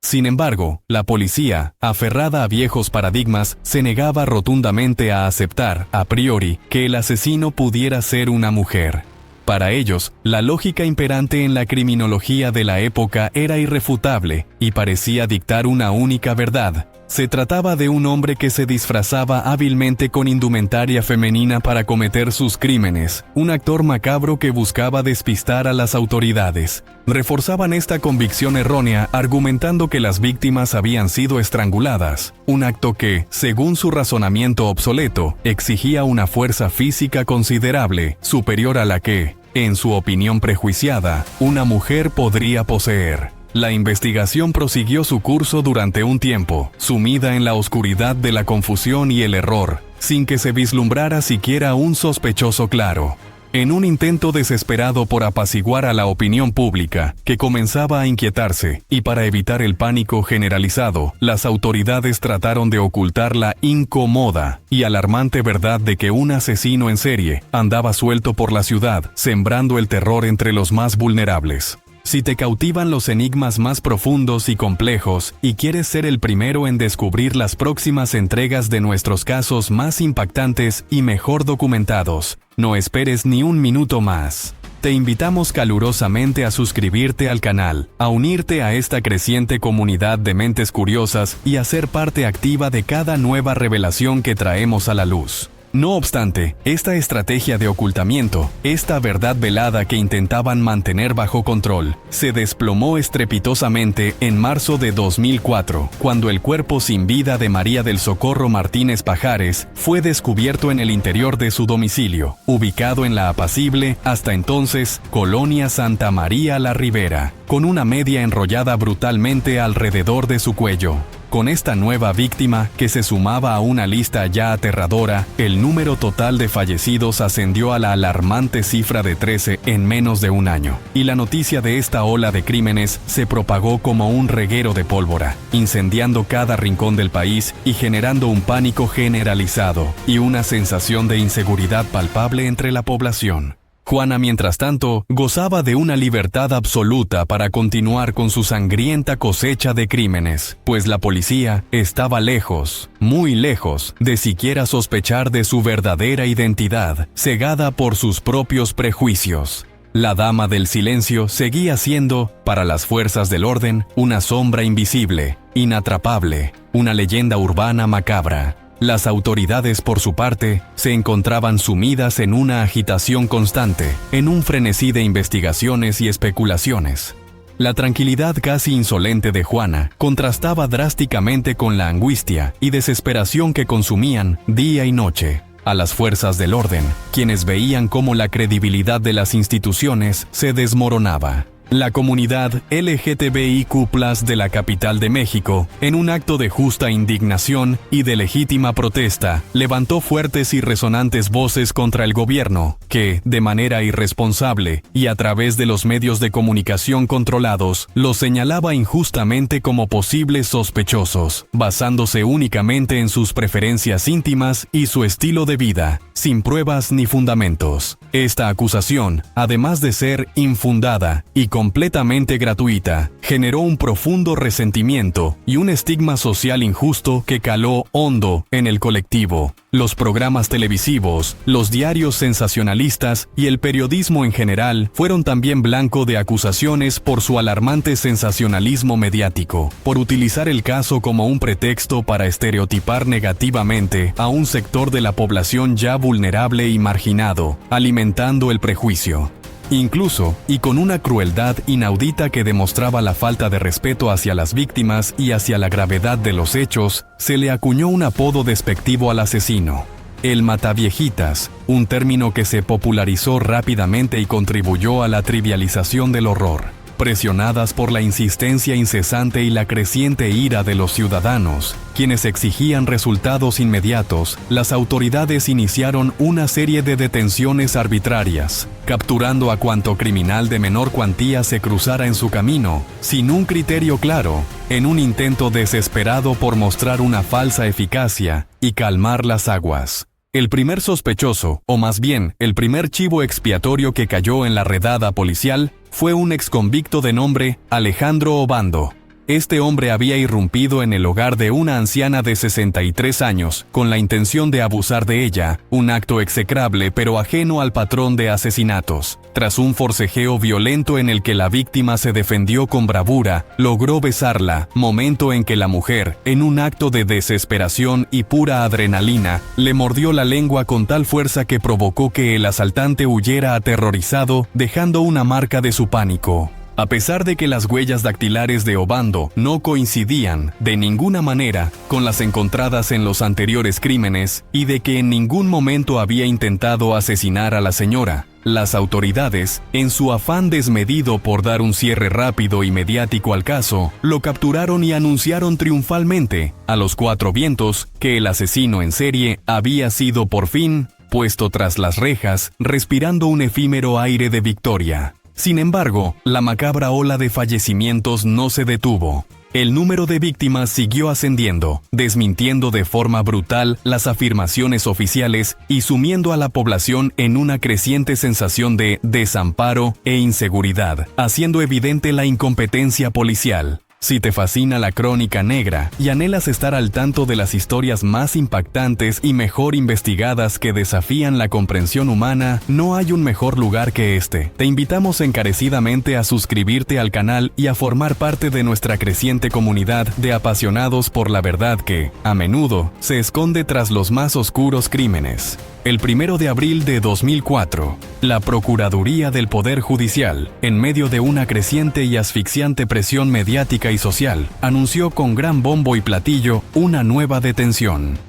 Speaker 1: Sin embargo, la policía, aferrada a viejos paradigmas, se negaba rotundamente a aceptar, a priori, que el asesino pudiera ser una mujer. Para ellos, la lógica imperante en la criminología de la época era irrefutable y parecía dictar una única verdad. Se trataba de un hombre que se disfrazaba hábilmente con indumentaria femenina para cometer sus crímenes, un actor macabro que buscaba despistar a las autoridades. reforzaban esta convicción errónea argumentando que las víctimas habían sido estranguladas, un acto que, según su razonamiento obsoleto, exigía una fuerza física considerable, superior a la que, en su opinión prejuiciada, una mujer podría poseer. La investigación prosiguió su curso durante un tiempo, sumida en la oscuridad de la confusión y el error, sin que se vislumbrara siquiera un sospechoso claro. En un intento desesperado por apaciguar a la opinión pública, que comenzaba a inquietarse, y para evitar el pánico generalizado, las autoridades trataron de ocultar la incómoda y alarmante verdad de que un asesino en serie andaba suelto por la ciudad, sembrando el terror entre los más vulnerables. Si te cautivan los enigmas más profundos y complejos y quieres ser el primero en descubrir las próximas entregas de nuestros casos más impactantes y mejor documentados, no esperes ni un minuto más. Te invitamos calurosamente a suscribirte al canal, a unirte a esta creciente comunidad de mentes curiosas y a ser parte activa de cada nueva revelación que traemos a la luz. No obstante, esta estrategia de ocultamiento, esta verdad velada que intentaban mantener bajo control, se desplomó estrepitosamente en marzo de 2004, cuando el cuerpo sin vida de María del Socorro Martínez Pajares fue descubierto en el interior de su domicilio, ubicado en la apacible, hasta entonces, Colonia Santa María la Ribera, con una media enrollada brutalmente alrededor de su cuello. Con esta nueva víctima, que se sumaba a una lista ya aterradora, el número total de fallecidos ascendió a la alarmante cifra de 13 en menos de un año, y la noticia de esta ola de crímenes se propagó como un reguero de pólvora, incendiando cada rincón del país y generando un pánico generalizado y una sensación de inseguridad palpable entre la población. Juana, mientras tanto, gozaba de una libertad absoluta para continuar con su sangrienta cosecha de crímenes, pues la policía estaba lejos, muy lejos, de siquiera sospechar de su verdadera identidad, cegada por sus propios prejuicios. La dama del silencio seguía siendo, para las fuerzas del orden, una sombra invisible, inatrapable, una leyenda urbana macabra. Las autoridades, por su parte, se encontraban sumidas en una agitación constante, en un frenesí de investigaciones y especulaciones. La tranquilidad casi insolente de Juana contrastaba drásticamente con la angustia y desesperación que consumían día y noche a las fuerzas del orden, quienes veían cómo la credibilidad de las instituciones se desmoronaba. La comunidad LGTBIQ+ de la capital de México, en un acto de justa indignación y de legítima protesta, levantó fuertes y resonantes voces contra el gobierno, que, de manera irresponsable y a través de los medios de comunicación controlados, los señalaba injustamente como posibles sospechosos, basándose únicamente en sus preferencias íntimas y su estilo de vida, sin pruebas ni fundamentos. Esta acusación, además de ser infundada y completamente gratuita, generó un profundo resentimiento y un estigma social injusto que caló hondo en el colectivo. Los programas televisivos, los diarios sensacionalistas y el periodismo en general fueron también blanco de acusaciones por su alarmante sensacionalismo mediático, por utilizar el caso como un pretexto para estereotipar negativamente a un sector de la población ya vulnerable y marginado, alimentando el prejuicio. Incluso, y con una crueldad inaudita que demostraba la falta de respeto hacia las víctimas y hacia la gravedad de los hechos, se le acuñó un apodo despectivo al asesino: el mataviejitas, un término que se popularizó rápidamente y contribuyó a la trivialización del horror. Presionadas por la insistencia incesante y la creciente ira de los ciudadanos, quienes exigían resultados inmediatos, las autoridades iniciaron una serie de detenciones arbitrarias, capturando a cuanto criminal de menor cuantía se cruzara en su camino, sin un criterio claro, en un intento desesperado por mostrar una falsa eficacia y calmar las aguas. El primer sospechoso, o más bien, el primer chivo expiatorio que cayó en la redada policial, fue un exconvicto de nombre Alejandro Obando. Este hombre había irrumpido en el hogar de una anciana de 63 años con la intención de abusar de ella, un acto execrable pero ajeno al patrón de asesinatos. Tras un forcejeo violento en el que la víctima se defendió con bravura, logró besarla, momento en que la mujer, en un acto de desesperación y pura adrenalina, le mordió la lengua con tal fuerza que provocó que el asaltante huyera aterrorizado, dejando una marca de su pánico. A pesar de que las huellas dactilares de Obando no coincidían de ninguna manera con las encontradas en los anteriores crímenes y de que en ningún momento había intentado asesinar a la señora, las autoridades, en su afán desmedido por dar un cierre rápido y mediático al caso, lo capturaron y anunciaron triunfalmente a los cuatro vientos que el asesino en serie había sido por fin puesto tras las rejas, respirando un efímero aire de victoria. Sin embargo, la macabra ola de fallecimientos no se detuvo. El número de víctimas siguió ascendiendo, desmintiendo de forma brutal las afirmaciones oficiales y sumiendo a la población en una creciente sensación de desamparo e inseguridad, haciendo evidente la incompetencia policial. Si te fascina la crónica negra y anhelas estar al tanto de las historias más impactantes y mejor investigadas que desafían la comprensión humana, no hay un mejor lugar que este. Te invitamos encarecidamente a suscribirte al canal y a formar parte de nuestra creciente comunidad de apasionados por la verdad que, a menudo, se esconde tras los más oscuros crímenes. El 1 de abril de 2004, la Procuraduría del Poder Judicial, en medio de una creciente y asfixiante presión mediática y social, anunció con gran bombo y platillo una nueva detención.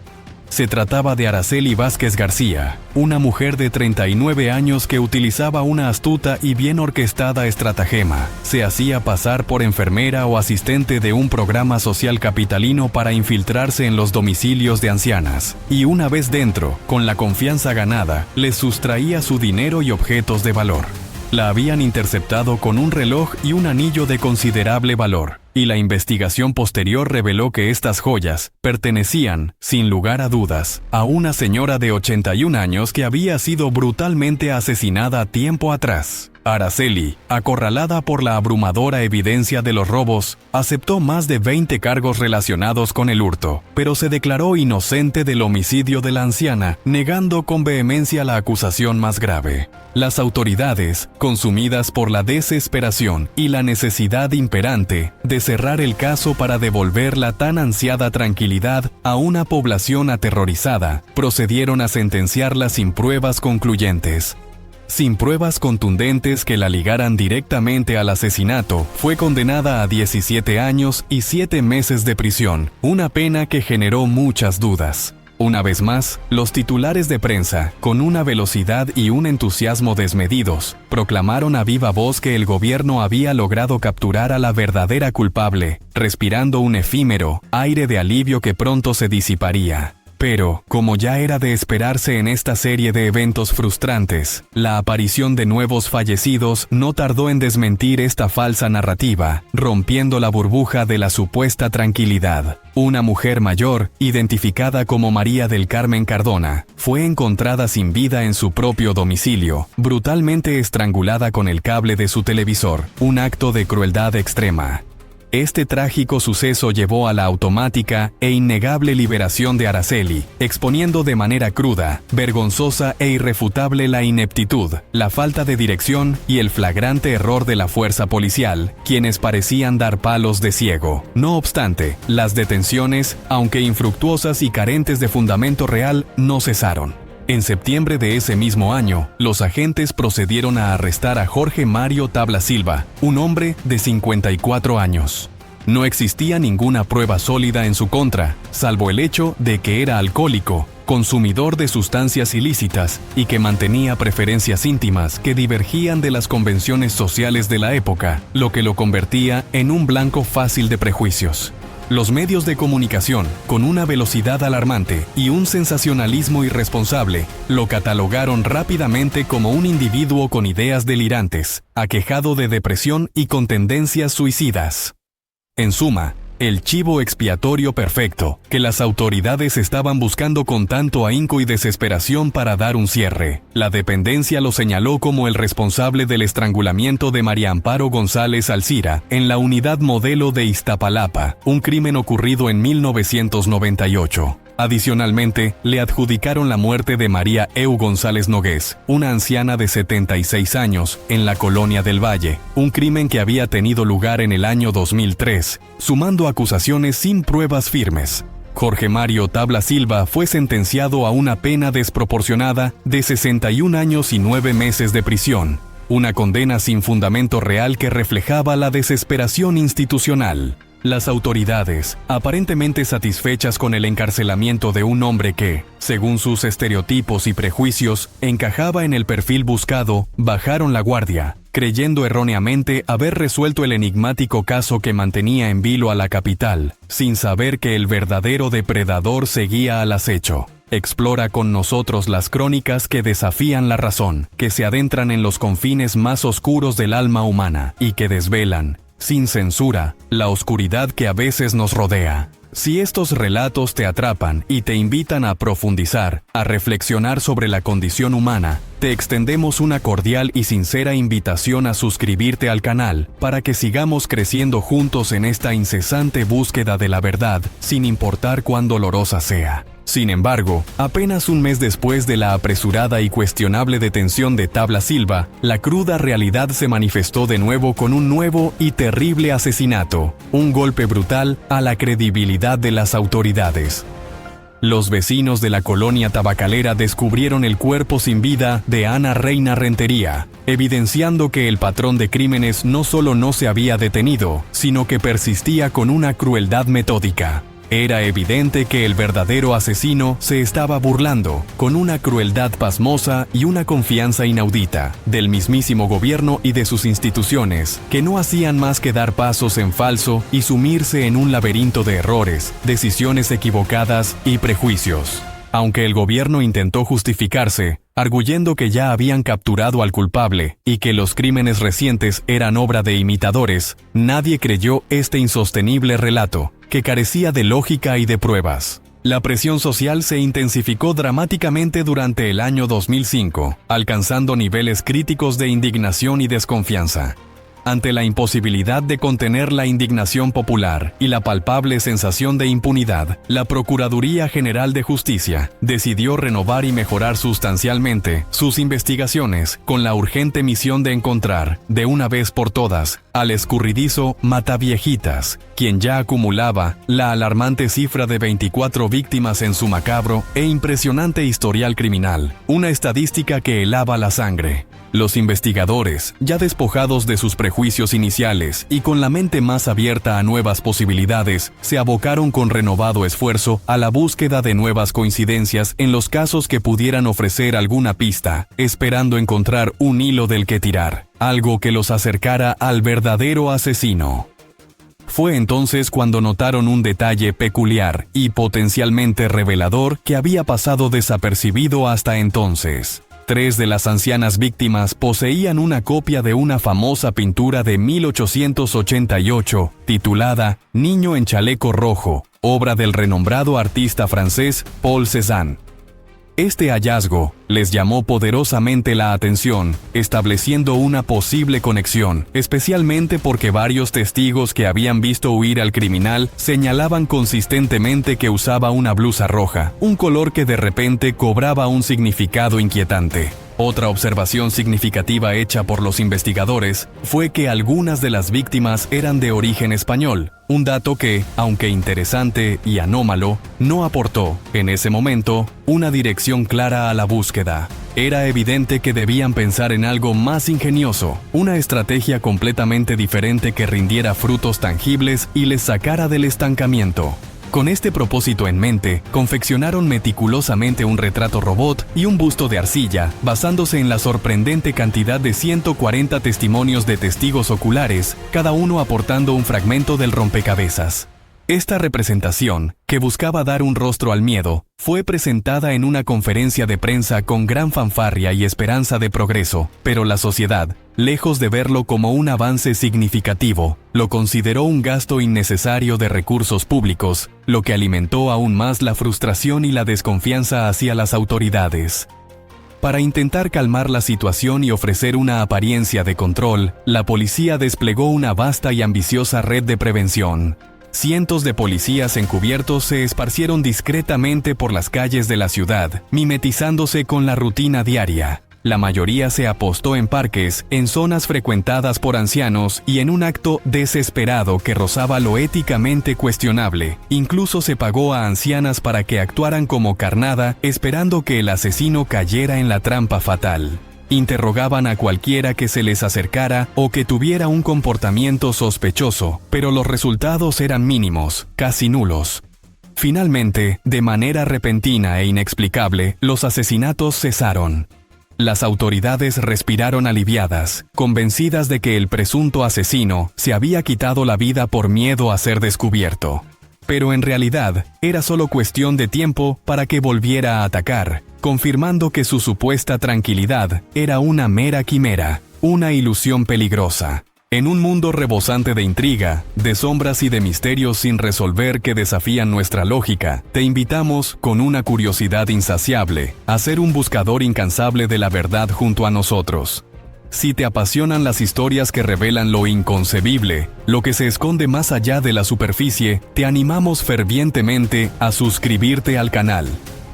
Speaker 1: Se trataba de Araceli Vázquez García, una mujer de 39 años que utilizaba una astuta y bien orquestada estratagema. Se hacía pasar por enfermera o asistente de un programa social capitalino para infiltrarse en los domicilios de ancianas, y una vez dentro, con la confianza ganada, les sustraía su dinero y objetos de valor. La habían interceptado con un reloj y un anillo de considerable valor, y la investigación posterior reveló que estas joyas pertenecían, sin lugar a dudas, a una señora de 81 años que había sido brutalmente asesinada tiempo atrás. Araceli, acorralada por la abrumadora evidencia de los robos, aceptó más de 20 cargos relacionados con el hurto, pero se declaró inocente del homicidio de la anciana, negando con vehemencia la acusación más grave. Las autoridades, consumidas por la desesperación y la necesidad imperante de cerrar el caso para devolver la tan ansiada tranquilidad a una población aterrorizada, procedieron a sentenciarla sin pruebas concluyentes. Sin pruebas contundentes que la ligaran directamente al asesinato, fue condenada a 17 años y 7 meses de prisión, una pena que generó muchas dudas. Una vez más, los titulares de prensa, con una velocidad y un entusiasmo desmedidos, proclamaron a viva voz que el gobierno había logrado capturar a la verdadera culpable, respirando un efímero aire de alivio que pronto se disiparía. Pero, como ya era de esperarse en esta serie de eventos frustrantes, la aparición de nuevos fallecidos no tardó en desmentir esta falsa narrativa, rompiendo la burbuja de la supuesta tranquilidad. Una mujer mayor, identificada como María del Carmen Cardona, fue encontrada sin vida en su propio domicilio, brutalmente estrangulada con el cable de su televisor, un acto de crueldad extrema. Este trágico suceso llevó a la automática e innegable liberación de Araceli, exponiendo de manera cruda, vergonzosa e irrefutable la ineptitud, la falta de dirección y el flagrante error de la fuerza policial, quienes parecían dar palos de ciego. No obstante, las detenciones, aunque infructuosas y carentes de fundamento real, no cesaron. En septiembre de ese mismo año, los agentes procedieron a arrestar a Jorge Mario Tabla Silva, un hombre de 54 años. No existía ninguna prueba sólida en su contra, salvo el hecho de que era alcohólico, consumidor de sustancias ilícitas y que mantenía preferencias íntimas que divergían de las convenciones sociales de la época, lo que lo convertía en un blanco fácil de prejuicios. Los medios de comunicación, con una velocidad alarmante y un sensacionalismo irresponsable, lo catalogaron rápidamente como un individuo con ideas delirantes, aquejado de depresión y con tendencias suicidas. En suma, el chivo expiatorio perfecto, que las autoridades estaban buscando con tanto ahínco y desesperación para dar un cierre. La dependencia lo señaló como el responsable del estrangulamiento de María Amparo González Alcira en la unidad modelo de Iztapalapa, un crimen ocurrido en 1998. Adicionalmente, le adjudicaron la muerte de María Eu González Nogués, una anciana de 76 años, en la Colonia del Valle, un crimen que había tenido lugar en el año 2003, sumando acusaciones sin pruebas firmes. Jorge Mario Tabla Silva fue sentenciado a una pena desproporcionada de 61 años y 9 meses de prisión. una condena sin fundamento real que reflejaba la desesperación institucional. Las autoridades, aparentemente satisfechas con el encarcelamiento de un hombre que, según sus estereotipos y prejuicios, encajaba en el perfil buscado, bajaron la guardia, creyendo erróneamente haber resuelto el enigmático caso que mantenía en vilo a la capital, sin saber que el verdadero depredador seguía al acecho. Explora con nosotros las crónicas que desafían la razón, que se adentran en los confines más oscuros del alma humana y que desvelan, sin censura, la oscuridad que a veces nos rodea. Si estos relatos te atrapan y te invitan a profundizar, a reflexionar sobre la condición humana, te extendemos una cordial y sincera invitación a suscribirte al canal para que sigamos creciendo juntos en esta incesante búsqueda de la verdad, sin importar cuán dolorosa sea. Sin embargo, apenas un mes después de la apresurada y cuestionable detención de Tabla Silva, la cruda realidad se manifestó de nuevo con un nuevo y terrible asesinato, un golpe brutal a la credibilidad de las autoridades. Los vecinos de la colonia tabacalera descubrieron el cuerpo sin vida de Ana Reina Rentería, evidenciando que el patrón de crímenes no solo no se había detenido, sino que persistía con una crueldad metódica. Era evidente que el verdadero asesino se estaba burlando, con una crueldad pasmosa y una confianza inaudita, del mismísimo gobierno y de sus instituciones, que no hacían más que dar pasos en falso y sumirse en un laberinto de errores, decisiones equivocadas y prejuicios. Aunque el gobierno intentó justificarse, arguyendo que ya habían capturado al culpable y que los crímenes recientes eran obra de imitadores, nadie creyó este insostenible relato, que carecía de lógica y de pruebas. La presión social se intensificó dramáticamente durante el año 2005, alcanzando niveles críticos de indignación y desconfianza. Ante la imposibilidad de contener la indignación popular y la palpable sensación de impunidad, la Procuraduría General de Justicia decidió renovar y mejorar sustancialmente sus investigaciones con la urgente misión de encontrar, de una vez por todas, al escurridizo Mataviejitas, quien ya acumulaba la alarmante cifra de 24 víctimas en su macabro e impresionante historial criminal, una estadística que helaba la sangre. Los investigadores, ya despojados de sus prejuicios iniciales y con la mente más abierta a nuevas posibilidades, se abocaron con renovado esfuerzo a la búsqueda de nuevas coincidencias en los casos que pudieran ofrecer alguna pista, esperando encontrar un hilo del que tirar, algo que los acercara al verdadero asesino. Fue entonces cuando notaron un detalle peculiar y potencialmente revelador que había pasado desapercibido hasta entonces. 3 de las ancianas víctimas poseían una copia de una famosa pintura de 1888, titulada Niño en chaleco rojo, obra del renombrado artista francés Paul Cézanne. Este hallazgo les llamó poderosamente la atención, estableciendo una posible conexión, especialmente porque varios testigos que habían visto huir al criminal señalaban consistentemente que usaba una blusa roja, un color que de repente cobraba un significado inquietante. Otra observación significativa hecha por los investigadores fue que algunas de las víctimas eran de origen español, un dato que, aunque interesante y anómalo, no aportó, en ese momento, una dirección clara a la búsqueda. Era evidente que debían pensar en algo más ingenioso, una estrategia completamente diferente que rindiera frutos tangibles y les sacara del estancamiento. Con este propósito en mente, confeccionaron meticulosamente un retrato robot y un busto de arcilla, basándose en la sorprendente cantidad de 140 testimonios de testigos oculares, cada uno aportando un fragmento del rompecabezas. Esta representación, que buscaba dar un rostro al miedo, fue presentada en una conferencia de prensa con gran fanfarria y esperanza de progreso, pero la sociedad, lejos de verlo como un avance significativo, lo consideró un gasto innecesario de recursos públicos, lo que alimentó aún más la frustración y la desconfianza hacia las autoridades. Para intentar calmar la situación y ofrecer una apariencia de control, la policía desplegó una vasta y ambiciosa red de prevención. Cientos de policías encubiertos se esparcieron discretamente por las calles de la ciudad, mimetizándose con la rutina diaria. La mayoría se apostó en parques, en zonas frecuentadas por ancianos y en un acto desesperado que rozaba lo éticamente cuestionable. Incluso se pagó a ancianas para que actuaran como carnada, esperando que el asesino cayera en la trampa fatal. Interrogaban a cualquiera que se les acercara o que tuviera un comportamiento sospechoso, pero los resultados eran mínimos, casi nulos. Finalmente, de manera repentina e inexplicable, los asesinatos cesaron. Las autoridades respiraron aliviadas, convencidas de que el presunto asesino se había quitado la vida por miedo a ser descubierto. Pero en realidad, era solo cuestión de tiempo para que volviera a atacar, confirmando que su supuesta tranquilidad era una mera quimera, una ilusión peligrosa. En un mundo rebosante de intriga, de sombras y de misterios sin resolver que desafían nuestra lógica, te invitamos, con una curiosidad insaciable, a ser un buscador incansable de la verdad junto a nosotros. Si te apasionan las historias que revelan lo inconcebible, lo que se esconde más allá de la superficie, te animamos fervientemente a suscribirte al canal.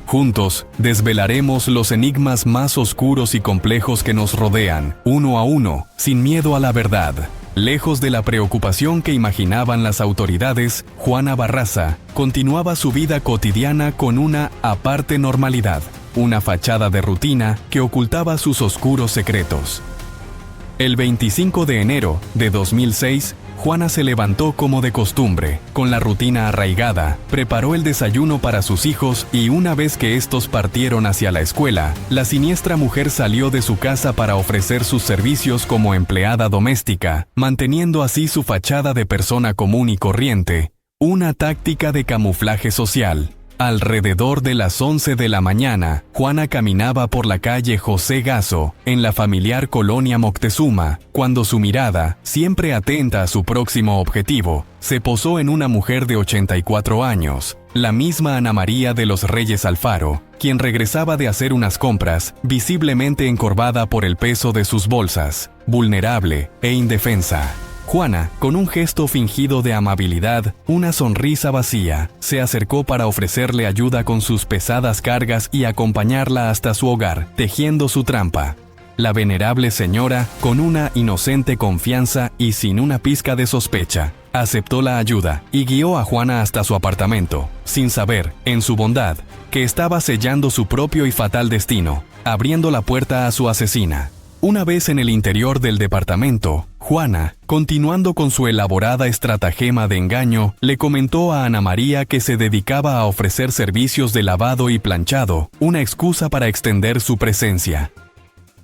Speaker 1: Juntos, desvelaremos los enigmas más oscuros y complejos que nos rodean, uno a uno, sin miedo a la verdad. Lejos de la preocupación que imaginaban las autoridades, Juana Barraza continuaba su vida cotidiana con una aparte normalidad, una fachada de rutina que ocultaba sus oscuros secretos. El 25 de enero de 2006, Juana se levantó como de costumbre, con la rutina arraigada, preparó el desayuno para sus hijos y una vez que estos partieron hacia la escuela, la siniestra mujer salió de su casa para ofrecer sus servicios como empleada doméstica, manteniendo así su fachada de persona común y corriente, una táctica de camuflaje social. Alrededor de las 11 de la mañana, Juana caminaba por la calle José Gasso, en la familiar colonia Moctezuma, cuando su mirada, siempre atenta a su próximo objetivo, se posó en una mujer de 84 años, la misma Ana María de los Reyes Alfaro, quien regresaba de hacer unas compras, visiblemente encorvada por el peso de sus bolsas, vulnerable e indefensa. Juana, con un gesto fingido de amabilidad, una sonrisa vacía, se acercó para ofrecerle ayuda con sus pesadas cargas y acompañarla hasta su hogar, tejiendo su trampa. La venerable señora, con una inocente confianza y sin una pizca de sospecha, aceptó la ayuda y guió a Juana hasta su apartamento, sin saber, en su bondad, que estaba sellando su propio y fatal destino, abriendo la puerta a su asesina. Una vez en el interior del departamento, Juana, continuando con su elaborada estratagema de engaño, le comentó a Ana María que se dedicaba a ofrecer servicios de lavado y planchado, una excusa para extender su presencia.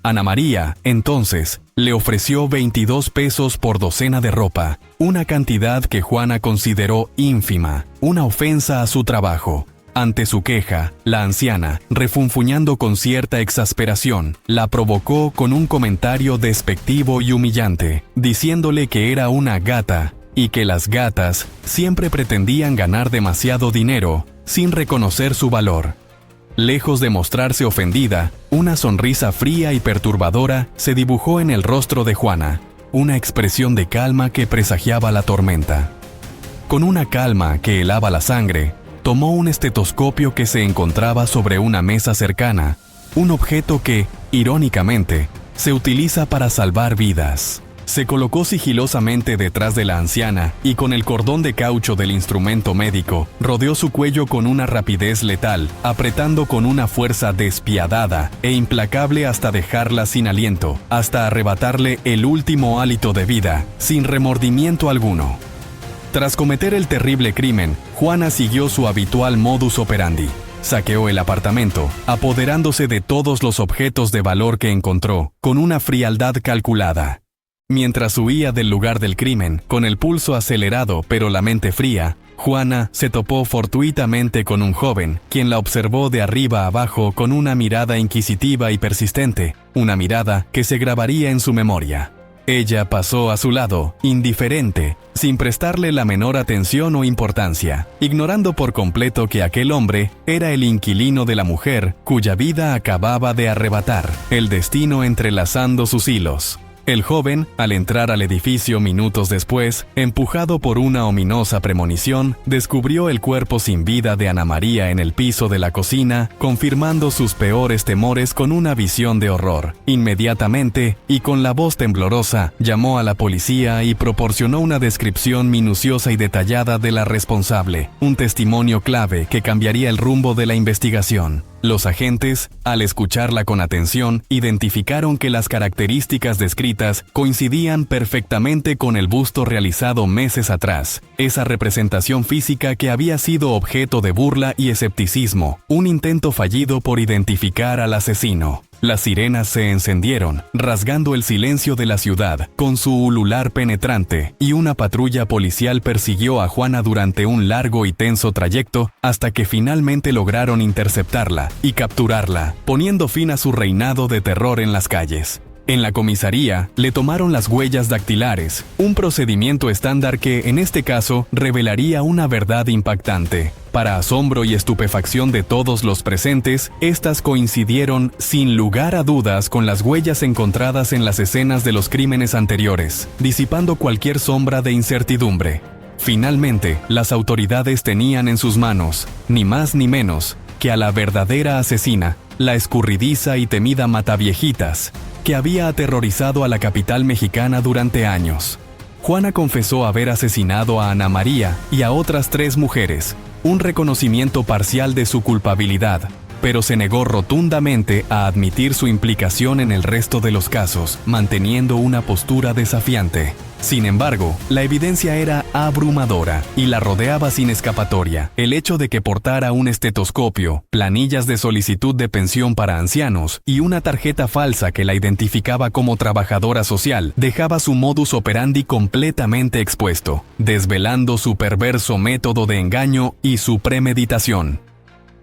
Speaker 1: Ana María, entonces, le ofreció 22 pesos por docena de ropa, una cantidad que Juana consideró ínfima, una ofensa a su trabajo. Ante su queja, la anciana, refunfuñando con cierta exasperación, la provocó con un comentario despectivo y humillante, diciéndole que era una gata, y que las gatas siempre pretendían ganar demasiado dinero, sin reconocer su valor. Lejos de mostrarse ofendida, una sonrisa fría y perturbadora se dibujó en el rostro de Juana, una expresión de calma que presagiaba la tormenta. Con una calma que helaba la sangre, tomó un estetoscopio que se encontraba sobre una mesa cercana, un objeto que, irónicamente, se utiliza para salvar vidas. Se colocó sigilosamente detrás de la anciana y con el cordón de caucho del instrumento médico, rodeó su cuello con una rapidez letal, apretando con una fuerza despiadada e implacable hasta dejarla sin aliento, hasta arrebatarle el último hálito de vida, sin remordimiento alguno. Tras cometer el terrible crimen, Juana siguió su habitual modus operandi. Saqueó el apartamento, apoderándose de todos los objetos de valor que encontró, con una frialdad calculada. Mientras huía del lugar del crimen, con el pulso acelerado pero la mente fría, Juana se topó fortuitamente con un joven, quien la observó de arriba abajo con una mirada inquisitiva y persistente, una mirada que se grabaría en su memoria. Ella pasó a su lado, indiferente, sin prestarle la menor atención o importancia, ignorando por completo que aquel hombre era el inquilino de la mujer cuya vida acababa de arrebatar, el destino entrelazando sus hilos. El joven, al entrar al edificio minutos después, empujado por una ominosa premonición, descubrió el cuerpo sin vida de Ana María en el piso de la cocina, confirmando sus peores temores con una visión de horror. Inmediatamente, y con la voz temblorosa, llamó a la policía y proporcionó una descripción minuciosa y detallada de la responsable, un testimonio clave que cambiaría el rumbo de la investigación. Los agentes, al escucharla con atención, identificaron que las características descritas coincidían perfectamente con el busto realizado meses atrás, esa representación física que había sido objeto de burla y escepticismo, un intento fallido por identificar al asesino. Las sirenas se encendieron, rasgando el silencio de la ciudad con su ulular penetrante, y una patrulla policial persiguió a Juana durante un largo y tenso trayecto hasta que finalmente lograron interceptarla y capturarla, poniendo fin a su reinado de terror en las calles. En la comisaría, le tomaron las huellas dactilares, un procedimiento estándar que, en este caso, revelaría una verdad impactante. Para asombro y estupefacción de todos los presentes, estas coincidieron, sin lugar a dudas, con las huellas encontradas en las escenas de los crímenes anteriores, disipando cualquier sombra de incertidumbre. Finalmente, las autoridades tenían en sus manos, ni más ni menos, que a la verdadera asesina, la escurridiza y temida Mataviejitas, que había aterrorizado a la capital mexicana durante años. Juana confesó haber asesinado a Ana María y a otras 3 mujeres, un reconocimiento parcial de su culpabilidad, pero se negó rotundamente a admitir su implicación en el resto de los casos, manteniendo una postura desafiante. Sin embargo, la evidencia era abrumadora y la rodeaba sin escapatoria. El hecho de que portara un estetoscopio, planillas de solicitud de pensión para ancianos y una tarjeta falsa que la identificaba como trabajadora social dejaba su modus operandi completamente expuesto, desvelando su perverso método de engaño y su premeditación.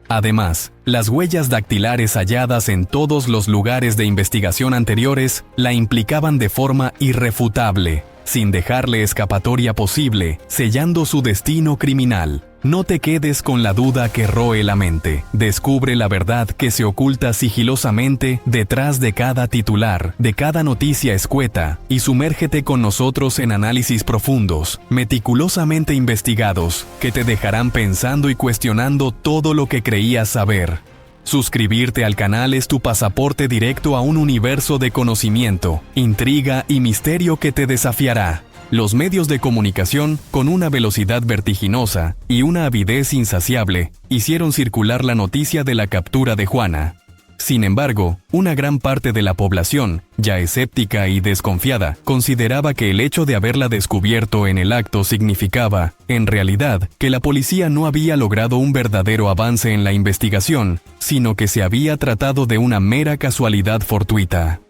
Speaker 1: Además, las huellas dactilares halladas en todos los lugares de investigación anteriores la implicaban de forma irrefutable, sin dejarle escapatoria posible, sellando su destino criminal. No te quedes con la duda que roe la mente. Descubre la verdad que se oculta sigilosamente detrás de cada titular, de cada noticia escueta, y sumérgete con nosotros en análisis profundos, meticulosamente investigados, que te dejarán pensando y cuestionando todo lo que creías saber. Suscribirte al canal es tu pasaporte directo a un universo de conocimiento, intriga y misterio que te desafiará. Los medios de comunicación, con una velocidad vertiginosa y una avidez insaciable, hicieron circular la noticia de la captura de Juana. Sin embargo, una gran parte de la población, ya escéptica y desconfiada, consideraba que el hecho de haberla descubierto en el acto significaba, en realidad, que la policía no había logrado un verdadero avance en la investigación, sino que se había tratado de una mera casualidad fortuita.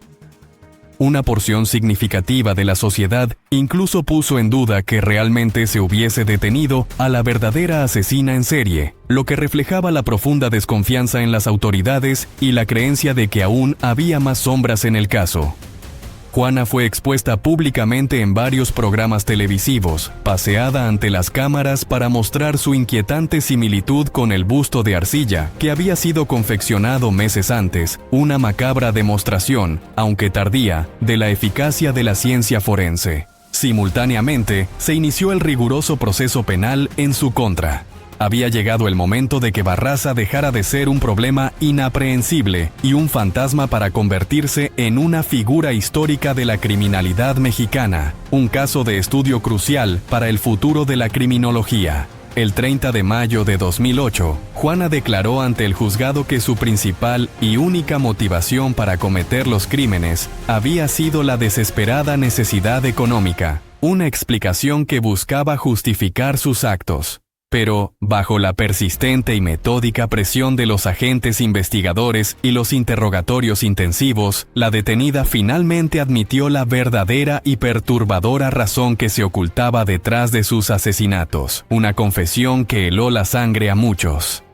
Speaker 1: Una porción significativa de la sociedad incluso puso en duda que realmente se hubiese detenido a la verdadera asesina en serie, lo que reflejaba la profunda desconfianza en las autoridades y la creencia de que aún había más sombras en el caso. Juana fue expuesta públicamente en varios programas televisivos, paseada ante las cámaras para mostrar su inquietante similitud con el busto de arcilla que había sido confeccionado meses antes, una macabra demostración, aunque tardía, de la eficacia de la ciencia forense. Simultáneamente, se inició el riguroso proceso penal en su contra. Había llegado el momento de que Barraza dejara de ser un problema inaprehensible y un fantasma para convertirse en una figura histórica de la criminalidad mexicana, un caso de estudio crucial para el futuro de la criminología. El 30 de mayo de 2008, Juana declaró ante el juzgado que su principal y única motivación para cometer los crímenes había sido la desesperada necesidad económica, una explicación que buscaba justificar sus actos. Pero, bajo la persistente y metódica presión de los agentes investigadores y los interrogatorios intensivos, la detenida finalmente admitió la verdadera y perturbadora razón que se ocultaba detrás de sus asesinatos, una confesión que heló la sangre a muchos.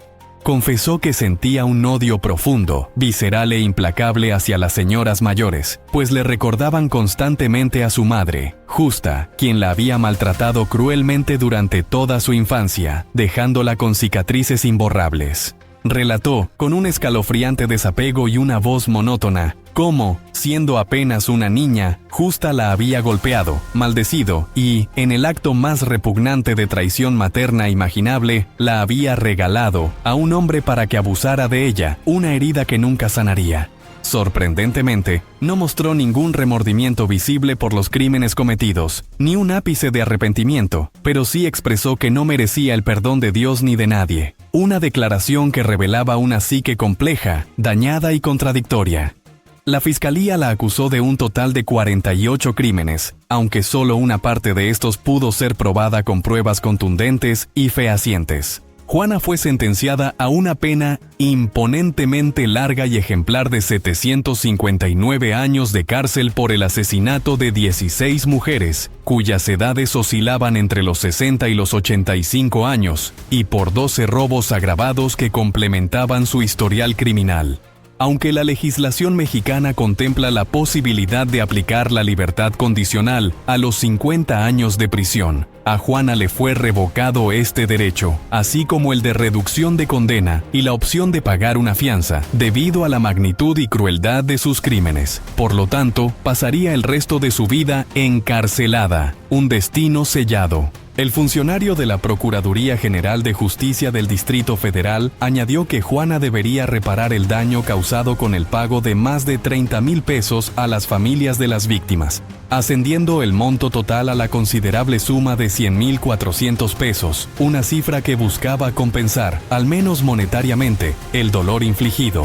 Speaker 1: Confesó que sentía un odio profundo, visceral e implacable hacia las señoras mayores, pues le recordaban constantemente a su madre, Justa, quien la había maltratado cruelmente durante toda su infancia, dejándola con cicatrices imborrables. Relató, con un escalofriante desapego y una voz monótona, cómo, siendo apenas una niña, Justa la había golpeado, maldecido y, en el acto más repugnante de traición materna imaginable, la había regalado a un hombre para que abusara de ella, una herida que nunca sanaría. Sorprendentemente, no mostró ningún remordimiento visible por los crímenes cometidos, ni un ápice de arrepentimiento, pero sí expresó que no merecía el perdón de Dios ni de nadie. Una declaración que revelaba una psique compleja, dañada y contradictoria. La fiscalía la acusó de un total de 48 crímenes, aunque solo una parte de estos pudo ser probada con pruebas contundentes y fehacientes. Juana fue sentenciada a una pena imponentemente larga y ejemplar de 759 años de cárcel por el asesinato de 16 mujeres, cuyas edades oscilaban entre los 60 y los 85 años, y por 12 robos agravados que complementaban su historial criminal. Aunque la legislación mexicana contempla la posibilidad de aplicar la libertad condicional a los 50 años de prisión, a Juana le fue revocado este derecho, así como el de reducción de condena y la opción de pagar una fianza, debido a la magnitud y crueldad de sus crímenes. Por lo tanto, pasaría el resto de su vida encarcelada, un destino sellado. El funcionario de la Procuraduría General de Justicia del Distrito Federal añadió que Juana debería reparar el daño causado con el pago de más de 30,000 pesos a las familias de las víctimas, ascendiendo el monto total a la considerable suma de 100,400 pesos, una cifra que buscaba compensar, al menos monetariamente, el dolor infligido.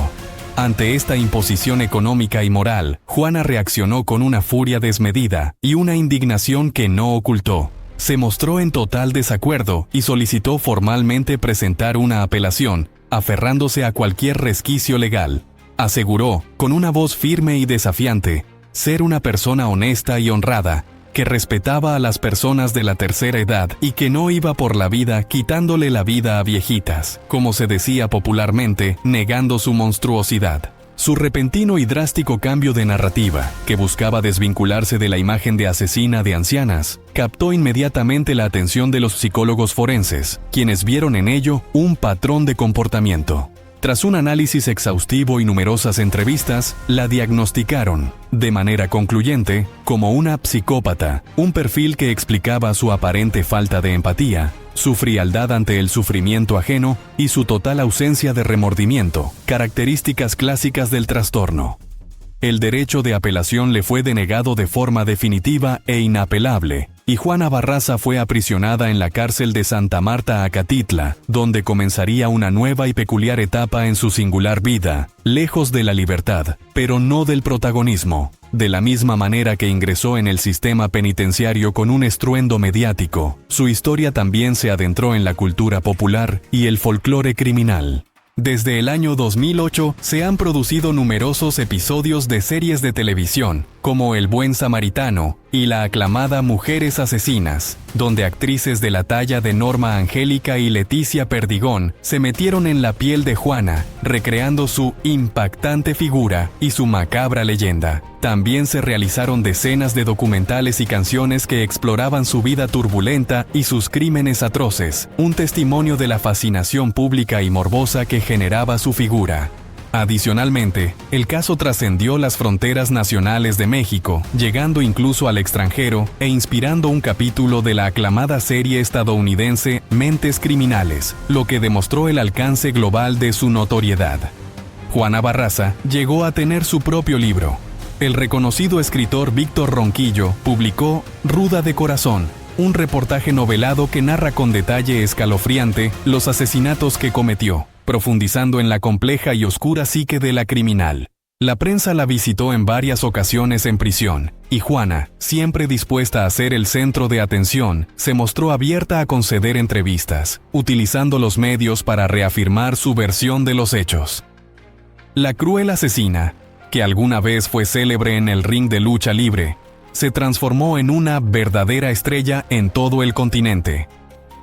Speaker 1: Ante esta imposición económica y moral, Juana reaccionó con una furia desmedida y una indignación que no ocultó. Se mostró en total desacuerdo y solicitó formalmente presentar una apelación, aferrándose a cualquier resquicio legal. Aseguró, con una voz firme y desafiante, ser una persona honesta y honrada, que respetaba a las personas de la tercera edad y que no iba por la vida quitándole la vida a viejitas, como se decía popularmente, negando su monstruosidad. Su repentino y drástico cambio de narrativa, que buscaba desvincularse de la imagen de asesina de ancianas, captó inmediatamente la atención de los psicólogos forenses, quienes vieron en ello un patrón de comportamiento. Tras un análisis exhaustivo y numerosas entrevistas, la diagnosticaron, de manera concluyente, como una psicópata, un perfil que explicaba su aparente falta de empatía, su frialdad ante el sufrimiento ajeno y su total ausencia de remordimiento, características clásicas del trastorno. El derecho de apelación le fue denegado de forma definitiva e inapelable, y Juana Barraza fue aprisionada en la cárcel de Santa Marta Acatitla, donde comenzaría una nueva y peculiar etapa en su singular vida, lejos de la libertad, pero no del protagonismo. De la misma manera que ingresó en el sistema penitenciario con un estruendo mediático, su historia también se adentró en la cultura popular y el folclore criminal. Desde el año 2008 se han producido numerosos episodios de series de televisión, como El Buen Samaritano y la aclamada Mujeres Asesinas, donde actrices de la talla de Norma Angélica y Leticia Perdigón se metieron en la piel de Juana, recreando su impactante figura y su macabra leyenda. También se realizaron decenas de documentales y canciones que exploraban su vida turbulenta y sus crímenes atroces, un testimonio de la fascinación pública y morbosa que generaba su figura. Adicionalmente, el caso trascendió las fronteras nacionales de México, llegando incluso al extranjero e inspirando un capítulo de la aclamada serie estadounidense Mentes Criminales, lo que demostró el alcance global de su notoriedad. Juana Barraza llegó a tener su propio libro. El reconocido escritor Víctor Ronquillo publicó Ruda de Corazón, un reportaje novelado que narra con detalle escalofriante los asesinatos que cometió, profundizando en la compleja y oscura psique de la criminal. La prensa la visitó en varias ocasiones en prisión, y Juana, siempre dispuesta a ser el centro de atención, se mostró abierta a conceder entrevistas, utilizando los medios para reafirmar su versión de los hechos. La cruel asesina, que alguna vez fue célebre en el ring de lucha libre, se transformó en una verdadera estrella en todo el continente.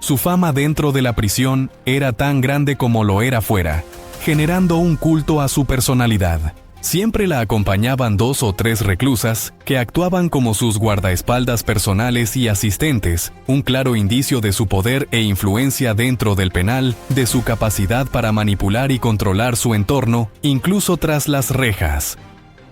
Speaker 1: Su fama dentro de la prisión era tan grande como lo era fuera, generando un culto a su personalidad. Siempre la acompañaban 2 o 3 reclusas que actuaban como sus guardaespaldas personales y asistentes, un claro indicio de su poder e influencia dentro del penal, de su capacidad para manipular y controlar su entorno, incluso tras las rejas.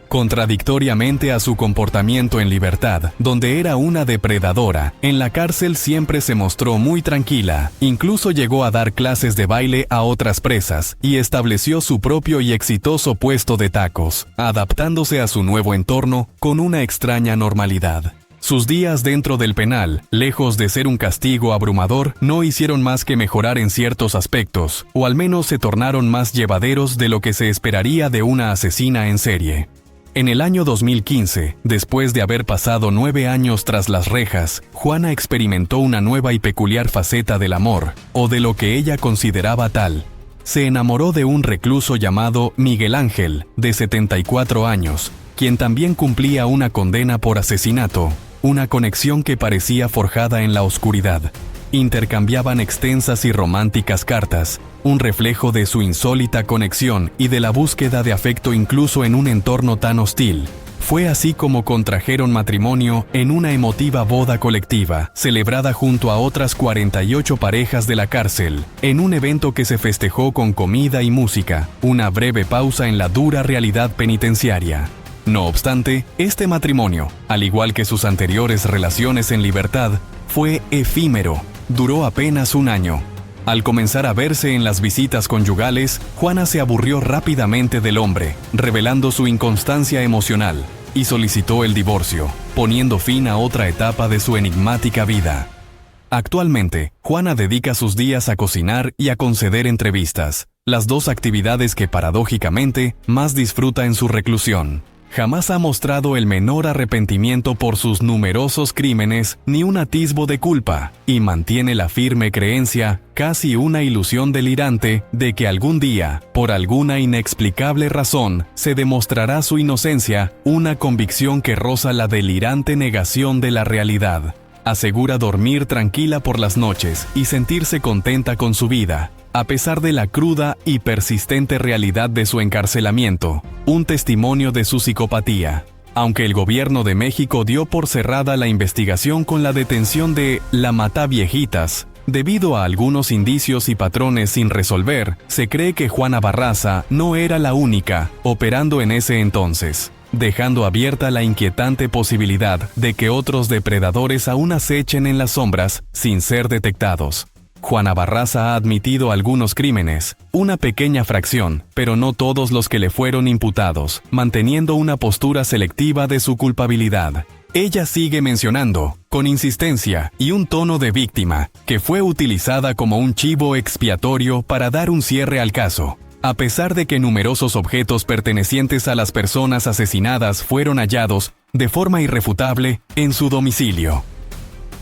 Speaker 1: Contradictoriamente a su comportamiento en libertad, donde era una depredadora, en la cárcel siempre se mostró muy tranquila, incluso llegó a dar clases de baile a otras presas y estableció su propio y exitoso puesto de tacos, adaptándose a su nuevo entorno con una extraña normalidad. Sus días dentro del penal, lejos de ser un castigo abrumador, no hicieron más que mejorar en ciertos aspectos, o al menos se tornaron más llevaderos de lo que se esperaría de una asesina en serie. En el año 2015, después de haber pasado 9 años tras las rejas, Juana experimentó una nueva y peculiar faceta del amor, o de lo que ella consideraba tal. Se enamoró de un recluso llamado Miguel Ángel, de 74 años, quien también cumplía una condena por asesinato, una conexión que parecía forjada en la oscuridad. Intercambiaban extensas y románticas cartas, un reflejo de su insólita conexión y de la búsqueda de afecto incluso en un entorno tan hostil. Fue así como contrajeron matrimonio en una emotiva boda colectiva, celebrada junto a otras 48 parejas de la cárcel, en un evento que se festejó con comida y música, una breve pausa en la dura realidad penitenciaria. No obstante, este matrimonio, al igual que sus anteriores relaciones en libertad, fue efímero. Duró apenas un año. Al comenzar a verse en las visitas conyugales, Juana se aburrió rápidamente del hombre, revelando su inconstancia emocional, y solicitó el divorcio, poniendo fin a otra etapa de su enigmática vida. Actualmente, Juana dedica sus días a cocinar y a conceder entrevistas, las dos actividades que paradójicamente más disfruta en su reclusión. Jamás ha mostrado el menor arrepentimiento por sus numerosos crímenes ni un atisbo de culpa, y mantiene la firme creencia, casi una ilusión delirante, de que algún día, por alguna inexplicable razón, se demostrará su inocencia, una convicción que roza la delirante negación de la realidad. Asegura dormir tranquila por las noches y sentirse contenta con su vida, a pesar de la cruda y persistente realidad de su encarcelamiento, un testimonio de su psicopatía. Aunque el gobierno de México dio por cerrada la investigación con la detención de la Mataviejitas, debido a algunos indicios y patrones sin resolver, se cree que Juana Barraza no era la única operando en ese entonces, dejando abierta la inquietante posibilidad de que otros depredadores aún acechen en las sombras sin ser detectados. Juana Barraza ha admitido algunos crímenes, una pequeña fracción, pero no todos los que le fueron imputados, manteniendo una postura selectiva de su culpabilidad. Ella sigue mencionando, con insistencia y un tono de víctima, que fue utilizada como un chivo expiatorio para dar un cierre al caso, a pesar de que numerosos objetos pertenecientes a las personas asesinadas fueron hallados, de forma irrefutable, en su domicilio.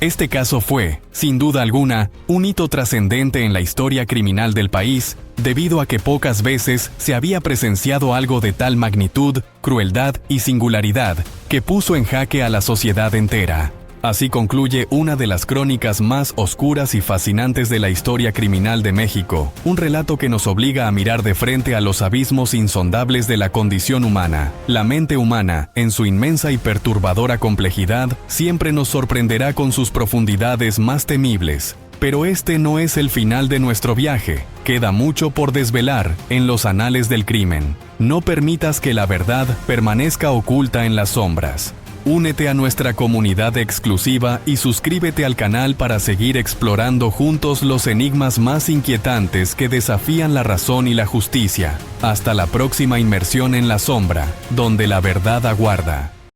Speaker 1: Este caso fue, sin duda alguna, un hito trascendente en la historia criminal del país, debido a que pocas veces se había presenciado algo de tal magnitud, crueldad y singularidad, que puso en jaque a la sociedad entera. Así concluye una de las crónicas más oscuras y fascinantes de la historia criminal de México, un relato que nos obliga a mirar de frente a los abismos insondables de la condición humana. La mente humana, en su inmensa y perturbadora complejidad, siempre nos sorprenderá con sus profundidades más temibles. Pero este no es el final de nuestro viaje. Queda mucho por desvelar en los anales del crimen. No permitas que la verdad permanezca oculta en las sombras. Únete a nuestra comunidad exclusiva y suscríbete al canal para seguir explorando juntos los enigmas más inquietantes que desafían la razón y la justicia. Hasta la próxima inmersión en la sombra, donde la verdad aguarda.